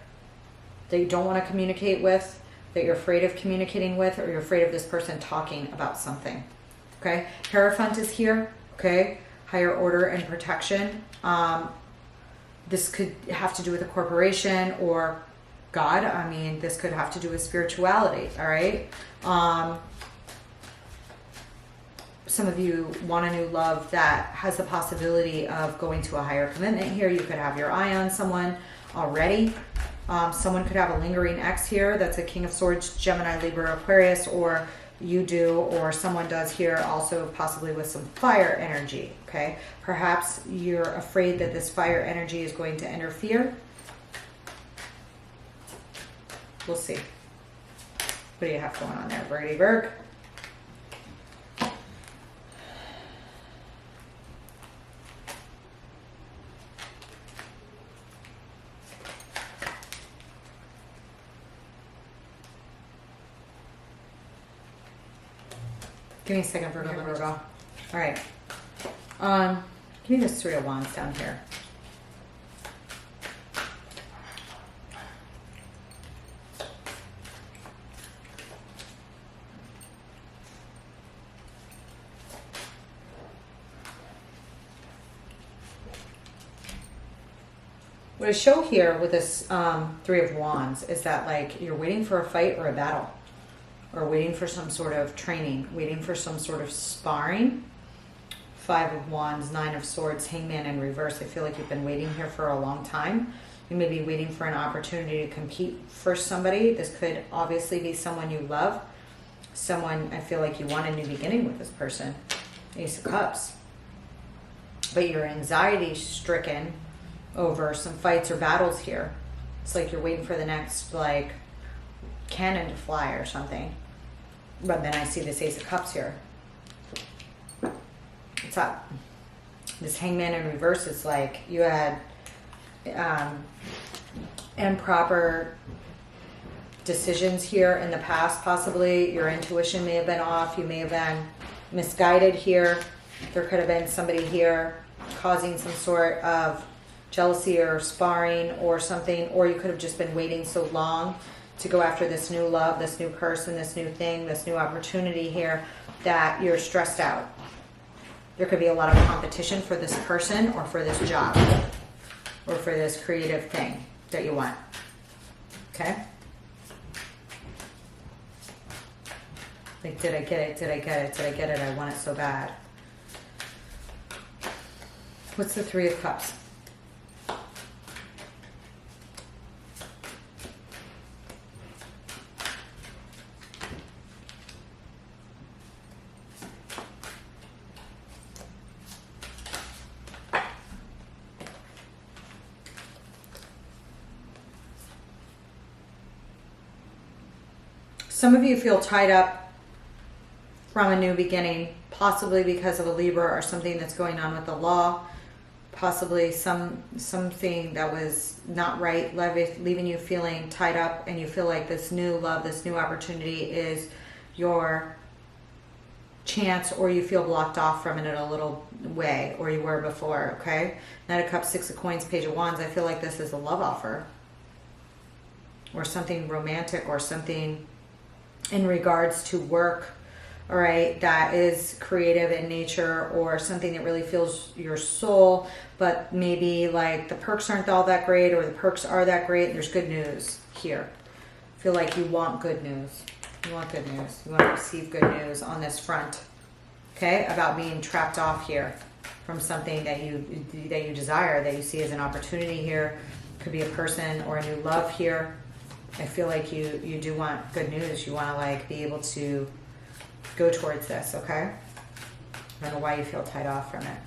that you don't want to communicate with, that you're afraid of communicating with, or you're afraid of this person talking about something. Okay, Hierophant is here. Okay, higher order and protection. This could have to do with a corporation or God. I mean, this could have to do with spirituality. All right. Some of you want a new love that has the possibility of going to a higher commitment here. You could have your eye on someone already. Someone could have a lingering ex here. That's a King of Swords, Gemini, Libra, Aquarius, or you do, or someone does here, also possibly with some fire energy. Okay, perhaps you're afraid that this fire energy is going to interfere. We'll see. What do you have going on there, Birdie Berg? Give me a second, Virgo. All right. Give me this 3 of Wands down here. What I show here with this 3 of Wands is that, like, you're waiting for a fight or a battle, or waiting for some sort of training, waiting for some sort of sparring. 5 of Wands, 9 of Swords, Hangman in reverse. I feel like you've been waiting here for a long time. You may be waiting for an opportunity to compete for somebody. This could obviously be someone you love. Someone, I feel like you want a new beginning with this person. Ace of Cups. But you're anxiety stricken over some fights or battles here. It's like you're waiting for the next, like, cannon to fly or something. But then I see this Ace of Cups here. What's up? This Hangman in reverse is like you had improper decisions here in the past, possibly. Your intuition may have been off. You may have been misguided here. There could have been somebody here causing some sort of jealousy or sparring or something, or you could have just been waiting so long to go after this new love, this new person, this new thing, this new opportunity here, that you're stressed out. There could be a lot of competition for this person or for this job or for this creative thing that you want. Okay? Like, did I get it? Did I get it? Did I get it? I want it so bad. What's the 3 of Cups? Some of you feel tied up from a new beginning, possibly because of a Libra or something that's going on with the law, possibly something that was not right, leaving you feeling tied up, and you feel like this new love, this new opportunity is your chance, or you feel blocked off from it in a little way, or you were before. Okay? Knight of Cups, 6 of Coins, Page of Wands. I feel like this is a love offer or something romantic or something in regards to work, all right, that is creative in nature or something that really fills your soul, but maybe like the perks aren't all that great or the perks are that great. There's good news here. I feel like you want good news. You want good news. You want to receive good news on this front, okay, about being trapped off here from something that you desire, that you see as an opportunity here. Could be a person or a new love here. I feel like you do want good news. You want to like be able to go towards this, okay? I don't know why you feel tied off from it.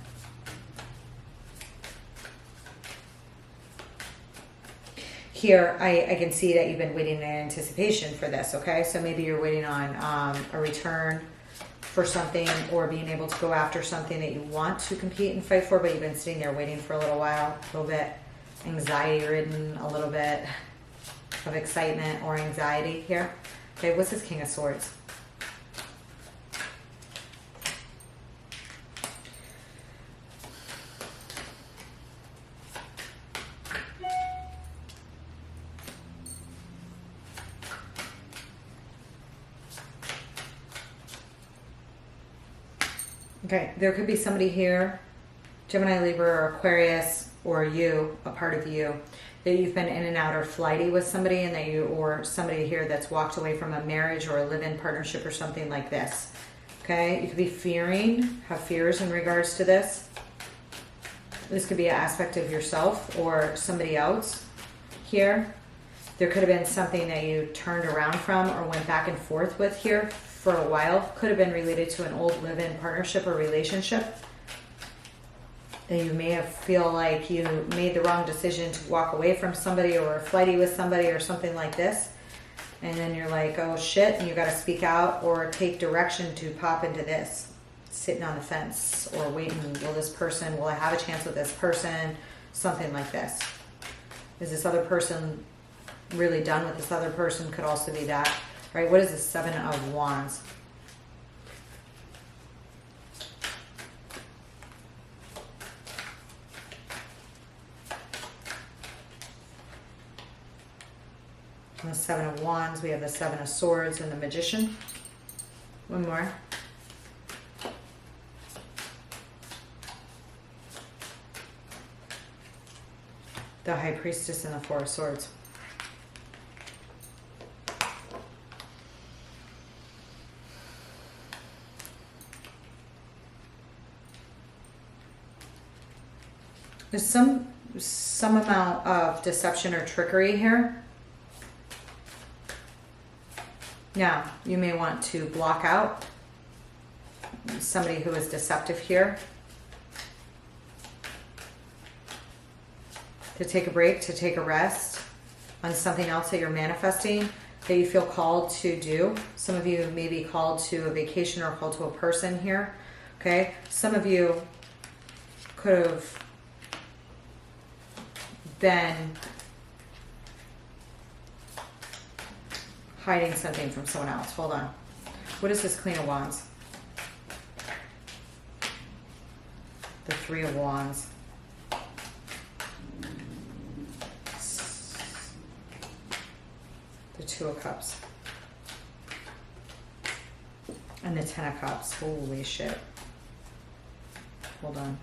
Here, I can see that you've been waiting in anticipation for this, okay? So maybe you're waiting on a return for something or being able to go after something that you want to compete and fight for, but you've been sitting there waiting for a little while, a little bit anxiety-ridden, a little bit of excitement or anxiety here. Okay, what's this King of Swords? Okay, there could be somebody here, Gemini, Libra, or Aquarius, or you, a part of you, that you've been in and out or flighty with somebody, and that you, or somebody here that's walked away from a marriage or a live-in partnership or something like this. Okay, you could be fearing, have fears in regards to this. This could be an aspect of yourself or somebody else here. There could have been something that you turned around from or went back and forth with here for a while. Could have been related to an old live-in partnership or relationship. That you may have feel like you made the wrong decision to walk away from somebody or flighty with somebody or something like this. And then you're like, oh shit, and you got to speak out or take direction to pop into this. Sitting on the fence or waiting, will I have a chance with this person? Something like this. Is this other person really done with this other person? Could also be that. Right, what is the Seven of Wands? On the Seven of Wands, we have the Seven of Swords and the Magician. One more. The High Priestess and the Four of Swords. There's some amount of deception or trickery here. Now, you may want to block out somebody who is deceptive here. To take a break, to take a rest on something else that you're manifesting that you feel called to do. Some of you may be called to a vacation or called to a person here. Okay? Some of you could have been hiding something from someone else. Hold on. What is this Queen of Wands? The Three of Wands. The Two of Cups. And the Ten of Cups. Holy shit. Hold on.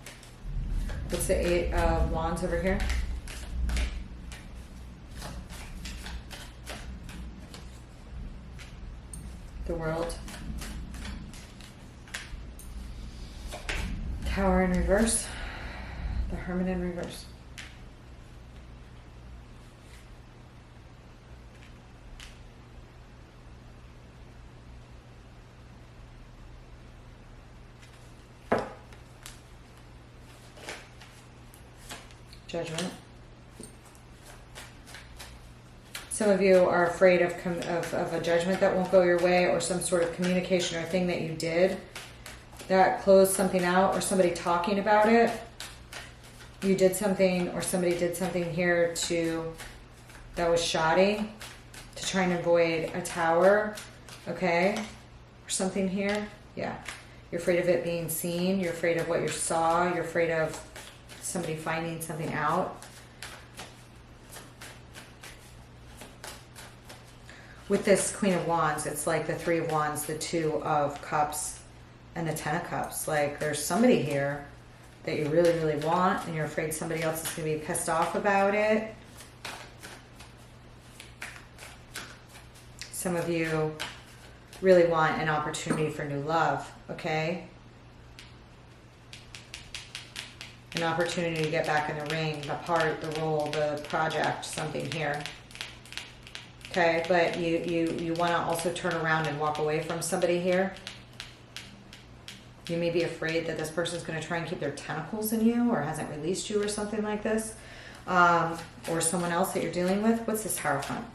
What's the Eight of Wands over here? The World. Tower in reverse. The Hermit in reverse. Judgment. Some of you are afraid of a judgment that won't go your way, or some sort of communication or thing that you did that closed something out, or somebody talking about it. You did something, or somebody did something here that was shoddy to try and avoid a tower, okay? Or something here. Yeah. You're afraid of it being seen. You're afraid of what you saw. You're afraid of somebody finding something out. with this Queen of Wands, it's like the Three of Wands, the Two of Cups, and the Ten of Cups. Like there's somebody here that you really, really want, and you're afraid somebody else is going to be pissed off about it. Some of you really want an opportunity for new love, okay? An opportunity to get back in the ring, the part, the role, the project, something here. Okay, but you want to also turn around and walk away from somebody here. You may be afraid that this person's going to try and keep their tentacles in you or hasn't released you or something like this. Or someone else that you're dealing with. What's this Hierophant?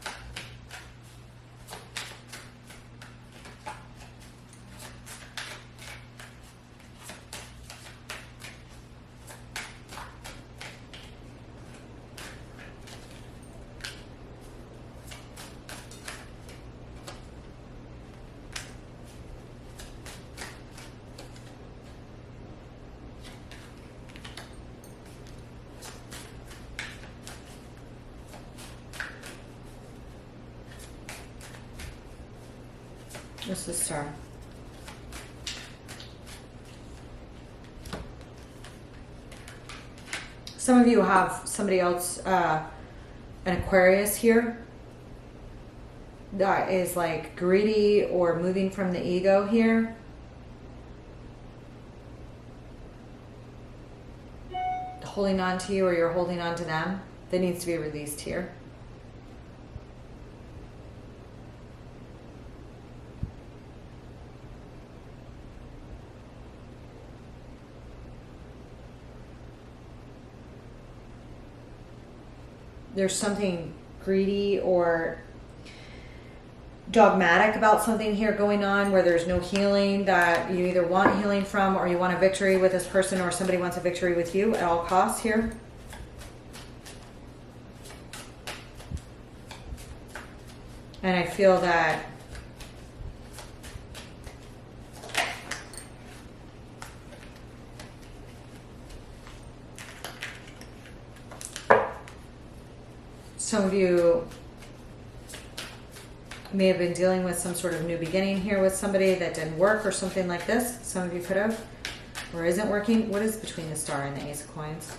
What's the Star? Some of you have somebody else, an Aquarius here, that is like greedy or moving from the ego here. Holding on to you, or you're holding on to them. That needs to be released here. There's something greedy or dogmatic about something here going on where there's no healing that you either want healing from, or you want a victory with this person, or somebody wants a victory with you at all costs here. And I feel that some of you may have been dealing with some sort of new beginning here with somebody that didn't work or something like this. Some of you could have, or isn't working. What is between the Star and the Ace of Coins?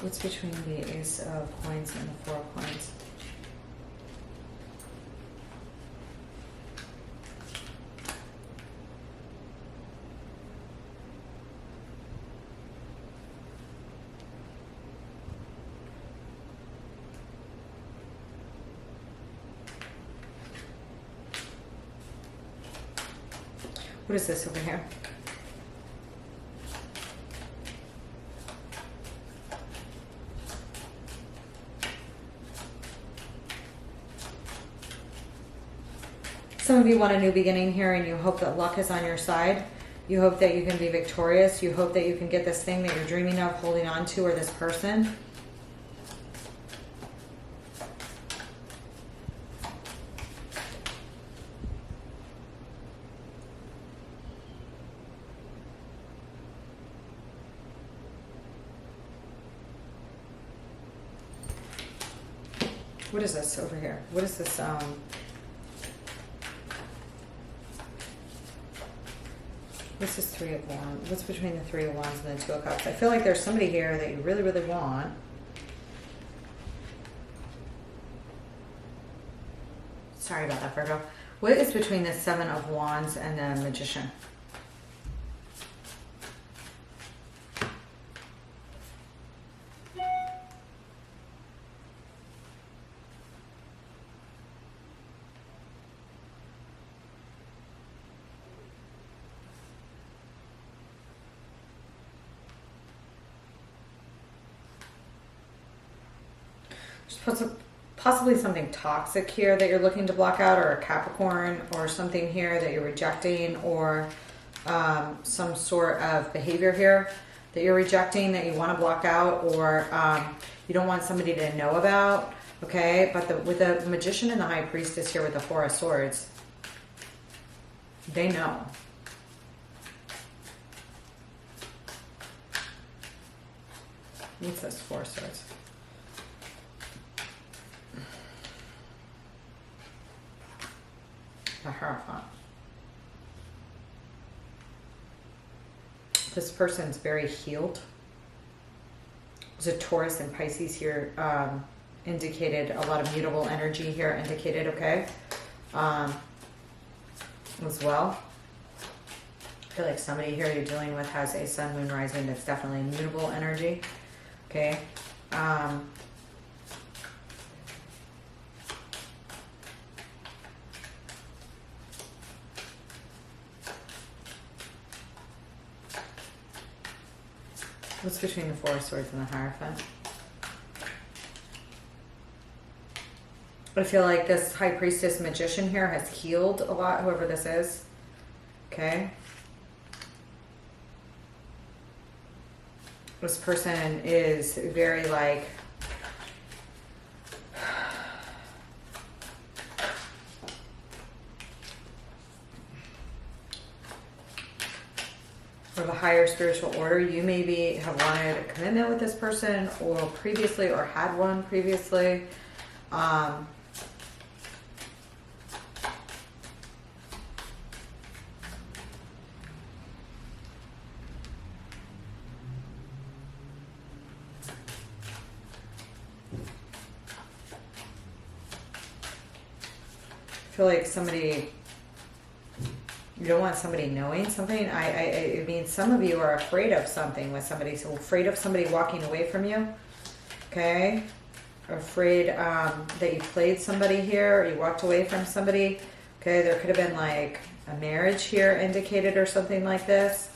What's between the Ace of Coins and the Four of Coins? What is this over here? Some of you want a new beginning here, and you hope that luck is on your side. You hope that you can be victorious. You hope that you can get this thing that you're dreaming of, holding on to, or this person. What is this over here? What is this? What's this Three of Wands? What's between the Three of Wands and the Two of Cups? I feel like there's somebody here that you really, really want. Sorry about that, Virgo. What is between the Seven of Wands and the Magician? Possibly something toxic here that you're looking to block out, or a Capricorn, or something here that you're rejecting, or some sort of behavior here that you're rejecting that you want to block out, or you don't want somebody to know about. Okay, but with the Magician and the High Priestess here with the Four of Swords, they know. What's this? Four of Swords. The Hierophant. This person's very healed. There's a Taurus and Pisces here, indicated a lot of mutable energy here indicated, okay? As well. I feel like somebody here you're dealing with has a sun, moon, rising that's definitely mutable energy, okay? What's between the Four of Swords and the Hierophant? I feel like this High Priestess Magician here has healed a lot, whoever this is. Okay. This person is very like... of a higher spiritual order. You maybe have wanted a commitment with this person or previously, or had one previously. I feel like somebody... You don't want somebody knowing something. I mean, some of you are afraid of something with somebody. So afraid of somebody walking away from you. Okay. Afraid that you played somebody here, or you walked away from somebody. Okay. There could have been like a marriage here indicated or something like this.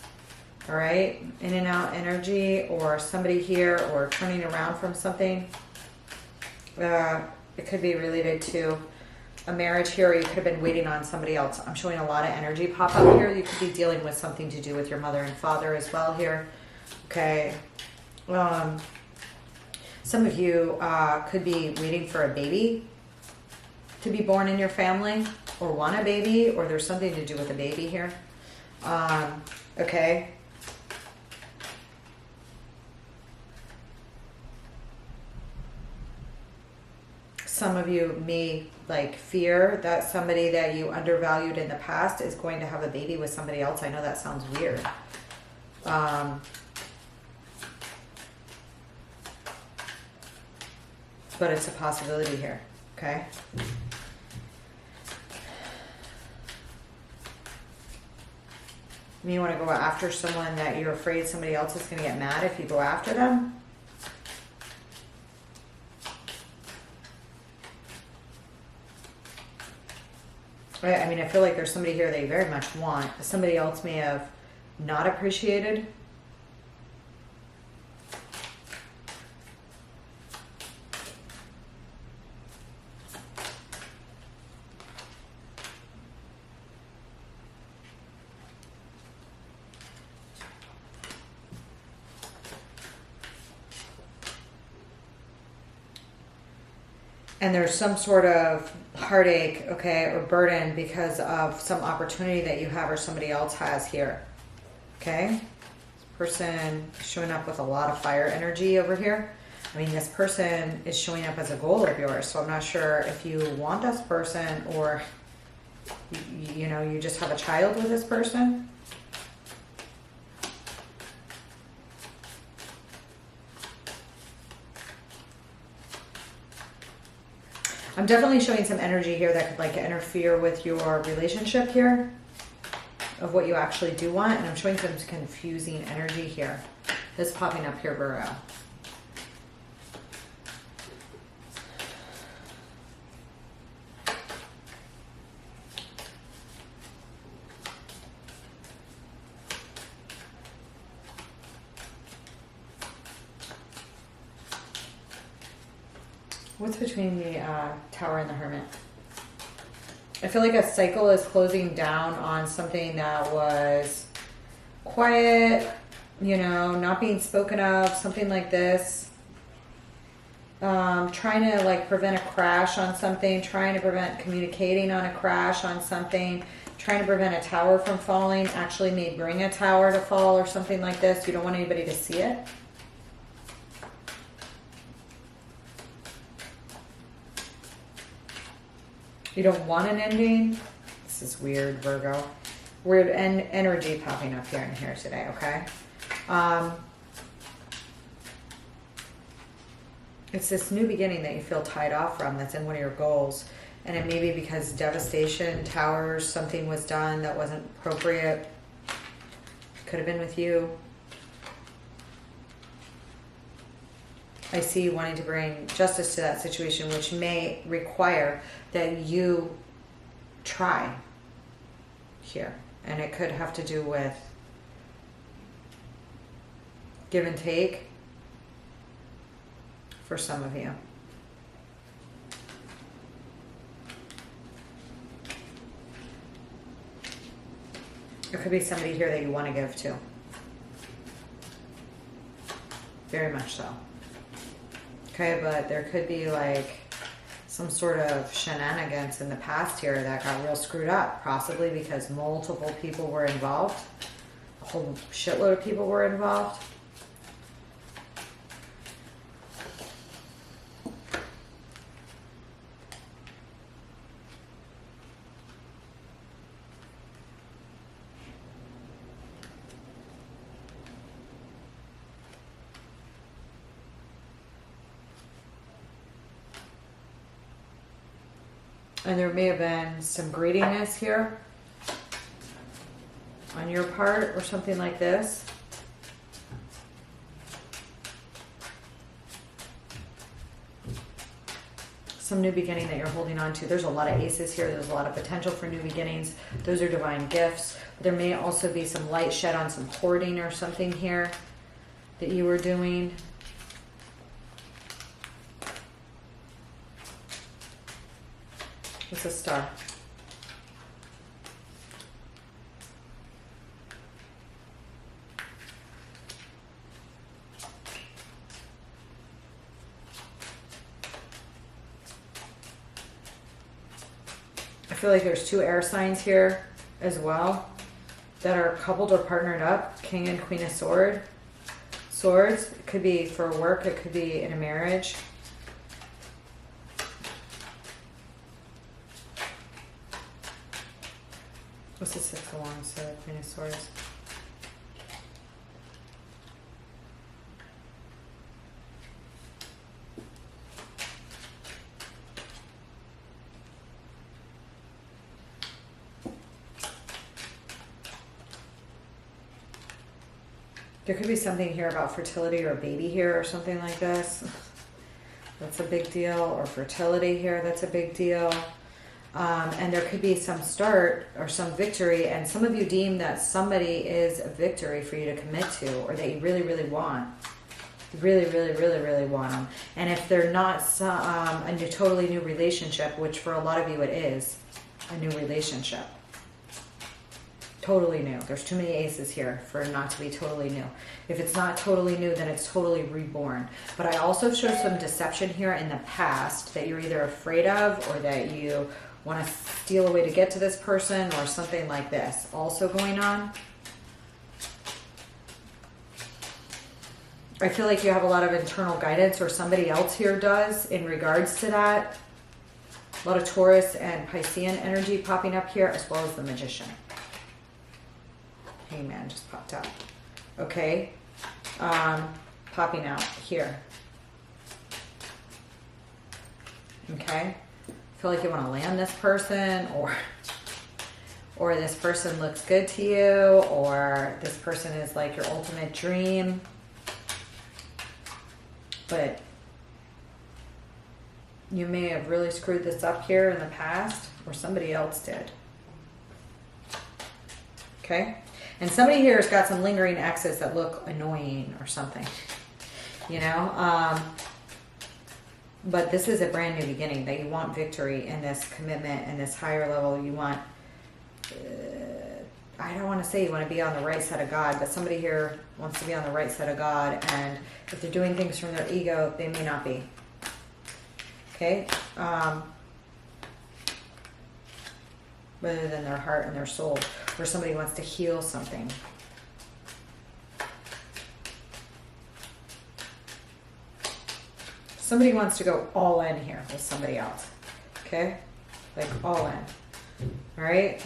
All right. In and out energy, or somebody here, or turning around from something. It could be related to a marriage here, or you could have been waiting on somebody else. I'm showing a lot of energy pop up here. You could be dealing with something to do with your mother and father as well here. Okay. Some of you could be waiting for a baby to be born in your family, or want a baby, or there's something to do with a baby here. Okay. Some of you may like fear that somebody that you undervalued in the past is going to have a baby with somebody else. I know that sounds weird. But it's a possibility here, okay? You want to go after someone that you're afraid somebody else is going to get mad if you go after them. I mean, I feel like there's somebody here that you very much want. Somebody else may have not appreciated. And there's some sort of heartache, okay, or burden because of some opportunity that you have or somebody else has here, okay? This person is showing up with a lot of fire energy over here. I mean, this person is showing up as a goal of yours, so I'm not sure if you want this person or, you know, you just have a child with this person. I'm definitely showing some energy here that could like interfere with your relationship here of what you actually do want. And I'm showing some confusing energy here that's popping up here, Virgo. What's between the Tower and the Hermit? I feel like a cycle is closing down on something that was quiet, you know, not being spoken of, something like this. Trying to like prevent a crash on something, trying to prevent communicating on a crash on something, trying to prevent a tower from falling, actually may bring a tower to fall or something like this. You don't want anybody to see it. You don't want an ending. This is weird, Virgo. Weird energy popping up here and here today, okay? It's this new beginning that you feel tied off from that's in one of your goals. And it may be because devastation, towers, something was done that wasn't appropriate. Could have been with you. I see you wanting to bring justice to that situation, which may require that you try here. And it could have to do with give and take for some of you. There could be somebody here that you want to give to. Very much so. Okay, but there could be like some sort of shenanigans in the past here that got real screwed up, possibly because multiple people were involved. A whole shitload of people were involved. And there may have been some greediness here on your part or something like this. Some new beginning that you're holding on to. There's a lot of aces here. There's a lot of potential for new beginnings. Those are divine gifts. But there may also be some light shed on some hoarding or something here that you were doing. It's a star. I feel like there's two air signs here as well that are coupled or partnered up. King and Queen of Swords. It could be for work. It could be in a marriage. What's the Six of Wands? So Queen of Swords. There could be something here about fertility or a baby here or something like this. That's a big deal. Or fertility here, that's a big deal. And there could be some start or some victory, and some of you deem that somebody is a victory for you to commit to, or that you really, really want. Really, really, really, really want them. And if they're not a new, totally new relationship, which for a lot of you it is a new relationship. Totally new. There's too many aces here for it not to be totally new. If it's not totally new, then it's totally reborn. But I also show some deception here in the past that you're either afraid of, or that you want to steal away to get to this person, or something like this also going on. I feel like you have a lot of internal guidance, or somebody else here does, in regards to that. A lot of Taurus and Piscean energy popping up here, as well as the Magician. Hangman just popped up. Okay. Popping out here. Okay. I feel like you want to land this person, or this person looks good to you, or this person is like your ultimate dream. But you may have really screwed this up here in the past, or somebody else did. Okay? And somebody here has got some lingering exes that look annoying or something. You know? But this is a brand new beginning, that you want victory in this commitment and this higher level. You want, I don't want to say you want to be on the right side of God, but somebody here wants to be on the right side of God. And if they're doing things from their ego, they may not be. Okay? Rather than their heart and their soul. Or somebody wants to heal something. Somebody wants to go all in here with somebody else. Okay? like all in. All right.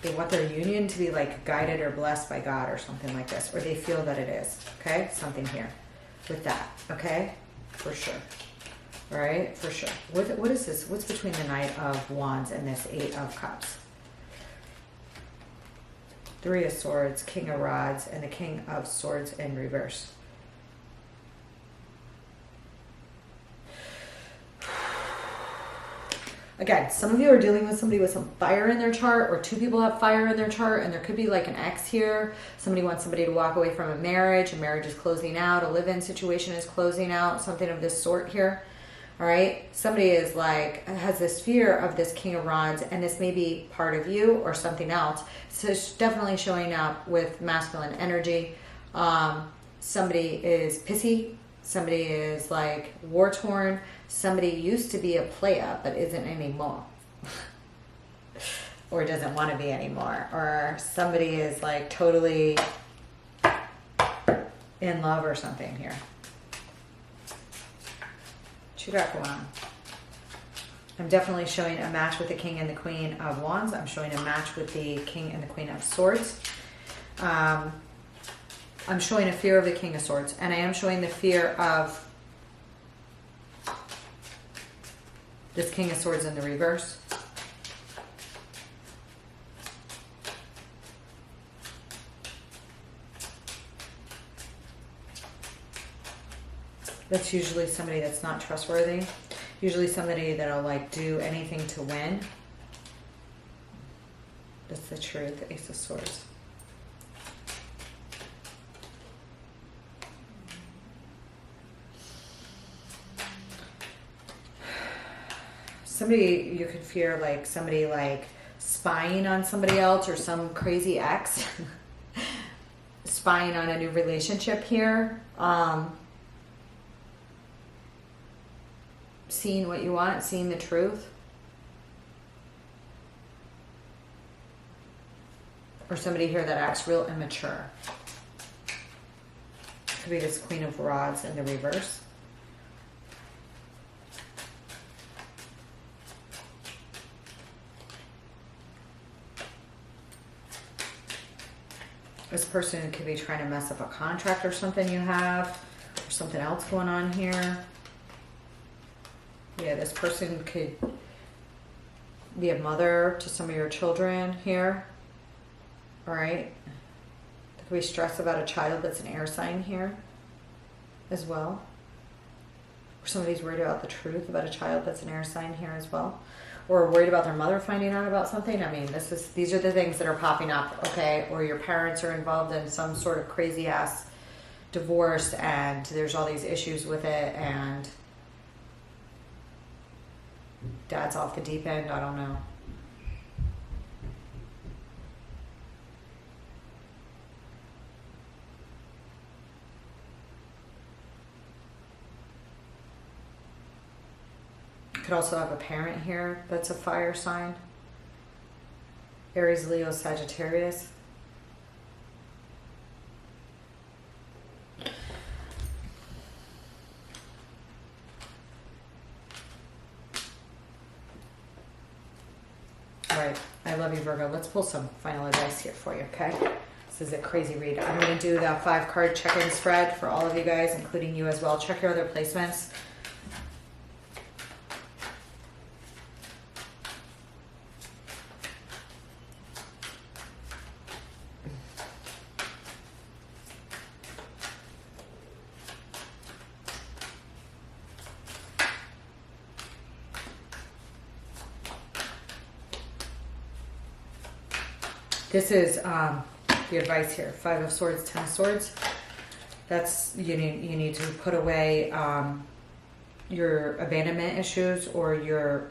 They want their union to be like guided or blessed by God or something like this, or they feel that it is. Okay. Something here with that. Okay. For sure. All right. For sure. What is this? What's between the Knight of Wands and this Eight of Cups? Three of Swords, King of Rods, and the King of Swords in reverse. Again, some of you are dealing with somebody with some fire in their chart, or two people have fire in their chart, and there could be like an ex here. Somebody wants somebody to walk away from a marriage is closing out, a live-in situation is closing out, something of this sort here. All right, somebody is like, has this fear of this King of Rods, and this may be part of you or something else. So it's definitely showing up with masculine energy. Somebody is pissy. Somebody is like war-torn. Somebody used to be a playa but isn't anymore. Or doesn't want to be anymore. Or somebody is like totally in love or something here. What you got going on? I'm definitely showing a match with the King and the Queen of Wands. I'm showing a match with the King and the Queen of Swords. I'm showing a fear of the King of Swords. And I am showing the fear of this King of Swords in the reverse. That's usually somebody that's not trustworthy. Usually somebody that'll like do anything to win. That's the truth, the Ace of Swords. Somebody, you could fear like somebody like spying on somebody else, or some crazy ex spying on a new relationship here. Seeing what you want, seeing the truth. Or somebody here that acts real immature. Could be this Queen of Rods in the reverse. This person could be trying to mess up a contract or something you have, or something else going on here. Yeah, this person could be a mother to some of your children here. All right. There could be stress about a child that's an air sign here as well. Or somebody's worried about the truth about a child that's an air sign here as well. Or worried about their mother finding out about something. I mean, these are the things that are popping up, okay? Or your parents are involved in some sort of crazy ass divorce and there's all these issues with it, and dad's off the deep end. I don't know. Could also have a parent here that's a fire sign. Aries, Leo, Sagittarius. All right, I love you, Virgo. Let's pull some final advice here for you, okay? This is a crazy read. I'm going to do the 5-card check-in spread for all of you guys, including you as well. Check your other placements. This is the advice here. 5 of Swords, 10 of Swords. That's you need to put away your abandonment issues, or your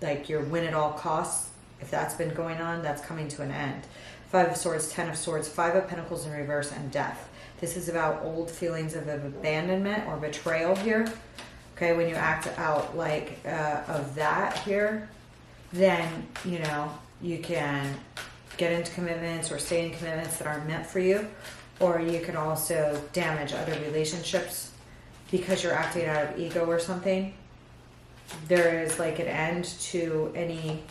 like your win at all costs. If that's been going on, that's coming to an end. 5 of Swords, 10 of Swords, 5 of Pentacles in reverse, and death. This is about old feelings of abandonment or betrayal here. Okay, when you act out like of that here, then you can get into commitments or stay in commitments that aren't meant for you, or you can also damage other relationships because you're acting out of ego or something. there is like an end to any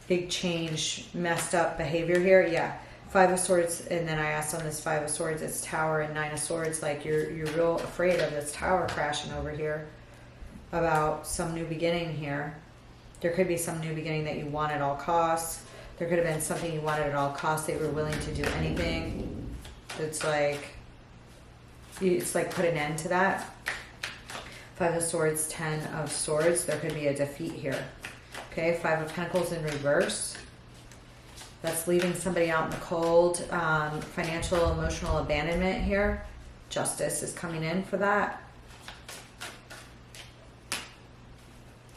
big change, messed up behavior here. Yeah. Five of Swords, and then I asked on this Five of Swords, it's Tower and Nine of Swords. Like you're real afraid of this Tower crashing over here, about some new beginning here. There could be some new beginning that you want at all costs. There could have been something you wanted at all costs that you were willing to do anything. It's like put an end to that. Five of Swords, Ten of Swords. There could be a defeat here. Okay, Five of Pentacles in reverse. That's leaving somebody out in the cold. Financial, emotional abandonment here. Justice is coming in for that.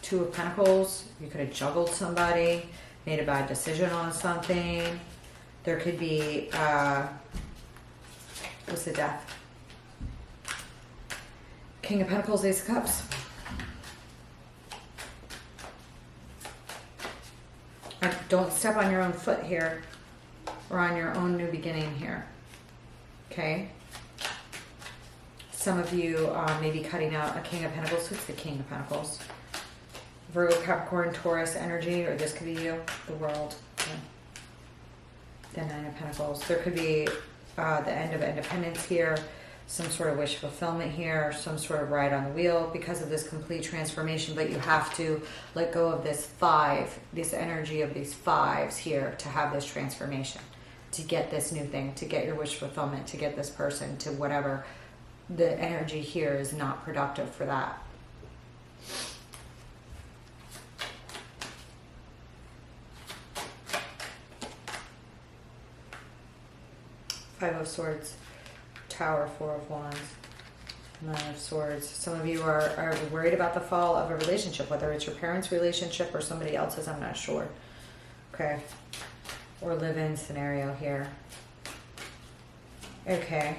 Two of Pentacles. You could have juggled somebody, made a bad decision on something. There could be, what's the Death? King of Pentacles, Ace of Cups. Don't step on your own foot here, or on your own new beginning here. Okay? Some of you may be cutting out a King of Pentacles. Who's the King of Pentacles? Virgo, Capricorn, Taurus energy, or this could be you, the world. Yeah. The Nine of Pentacles. There could be the end of independence here, some sort of wish fulfillment here, some sort of ride on the wheel because of this complete transformation, but you have to let go of this five, this energy of these fives here to have this transformation, to get this new thing, to get your wish fulfillment, to get this person to whatever. The energy here is not productive for that. Five of Swords, Tower, Four of Wands, Nine of Swords. Some of you are worried about the fall of a relationship, whether it's your parents' relationship or somebody else's, I'm not sure. Okay. Or live-in scenario here. Okay.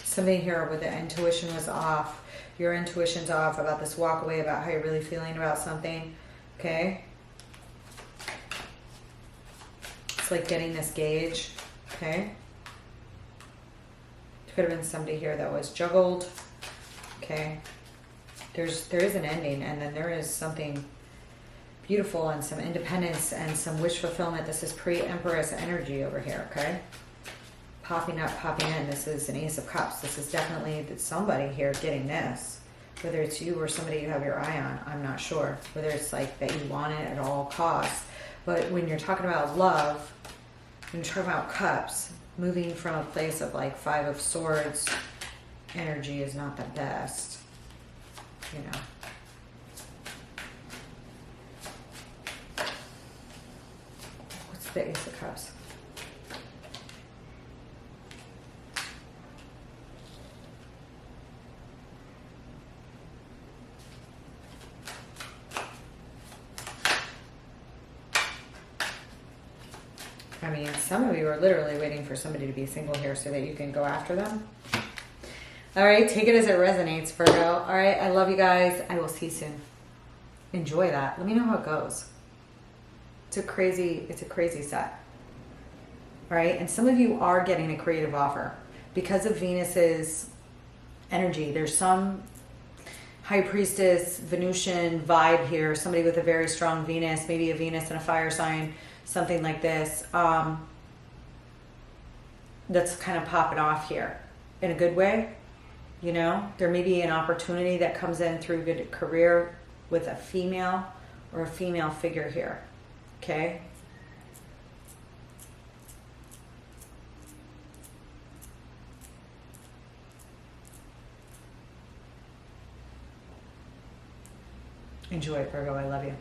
Somebody here with the intuition was off. Your intuition's off about this walk away, about how you're really feeling about something. Okay? It's like getting this gauge. Okay? There could have been somebody here that was juggled. Okay? There is an ending, and then there is something beautiful and some independence and some wish fulfillment. This is pre-Empress energy over here. Okay? Popping up, popping in. This is an Ace of Cups. This is definitely somebody here getting this. Whether it's you or somebody you have your eye on, I'm not sure. Whether it's like that you want it at all costs. But when you're talking about love, when you're talking about cups, moving from a place of like Five of Swords energy is not the best. You know. What's the Ace of Cups? I mean, some of you are literally waiting for somebody to be single here so that you can go after them. All right, take it as it resonates, Virgo. All right, I love you guys. I will see you soon. Enjoy that. Let me know how it goes. It's a crazy set. All right, and some of you are getting a creative offer because of Venus's energy. There's some High Priestess, Venusian vibe here. Somebody with a very strong Venus, maybe a Venus and a fire sign, something like this, that's kind of popping off here in a good way. You know, there may be an opportunity that comes in through good career with a female or a female figure here. Okay. Enjoy it, Virgo. I love you.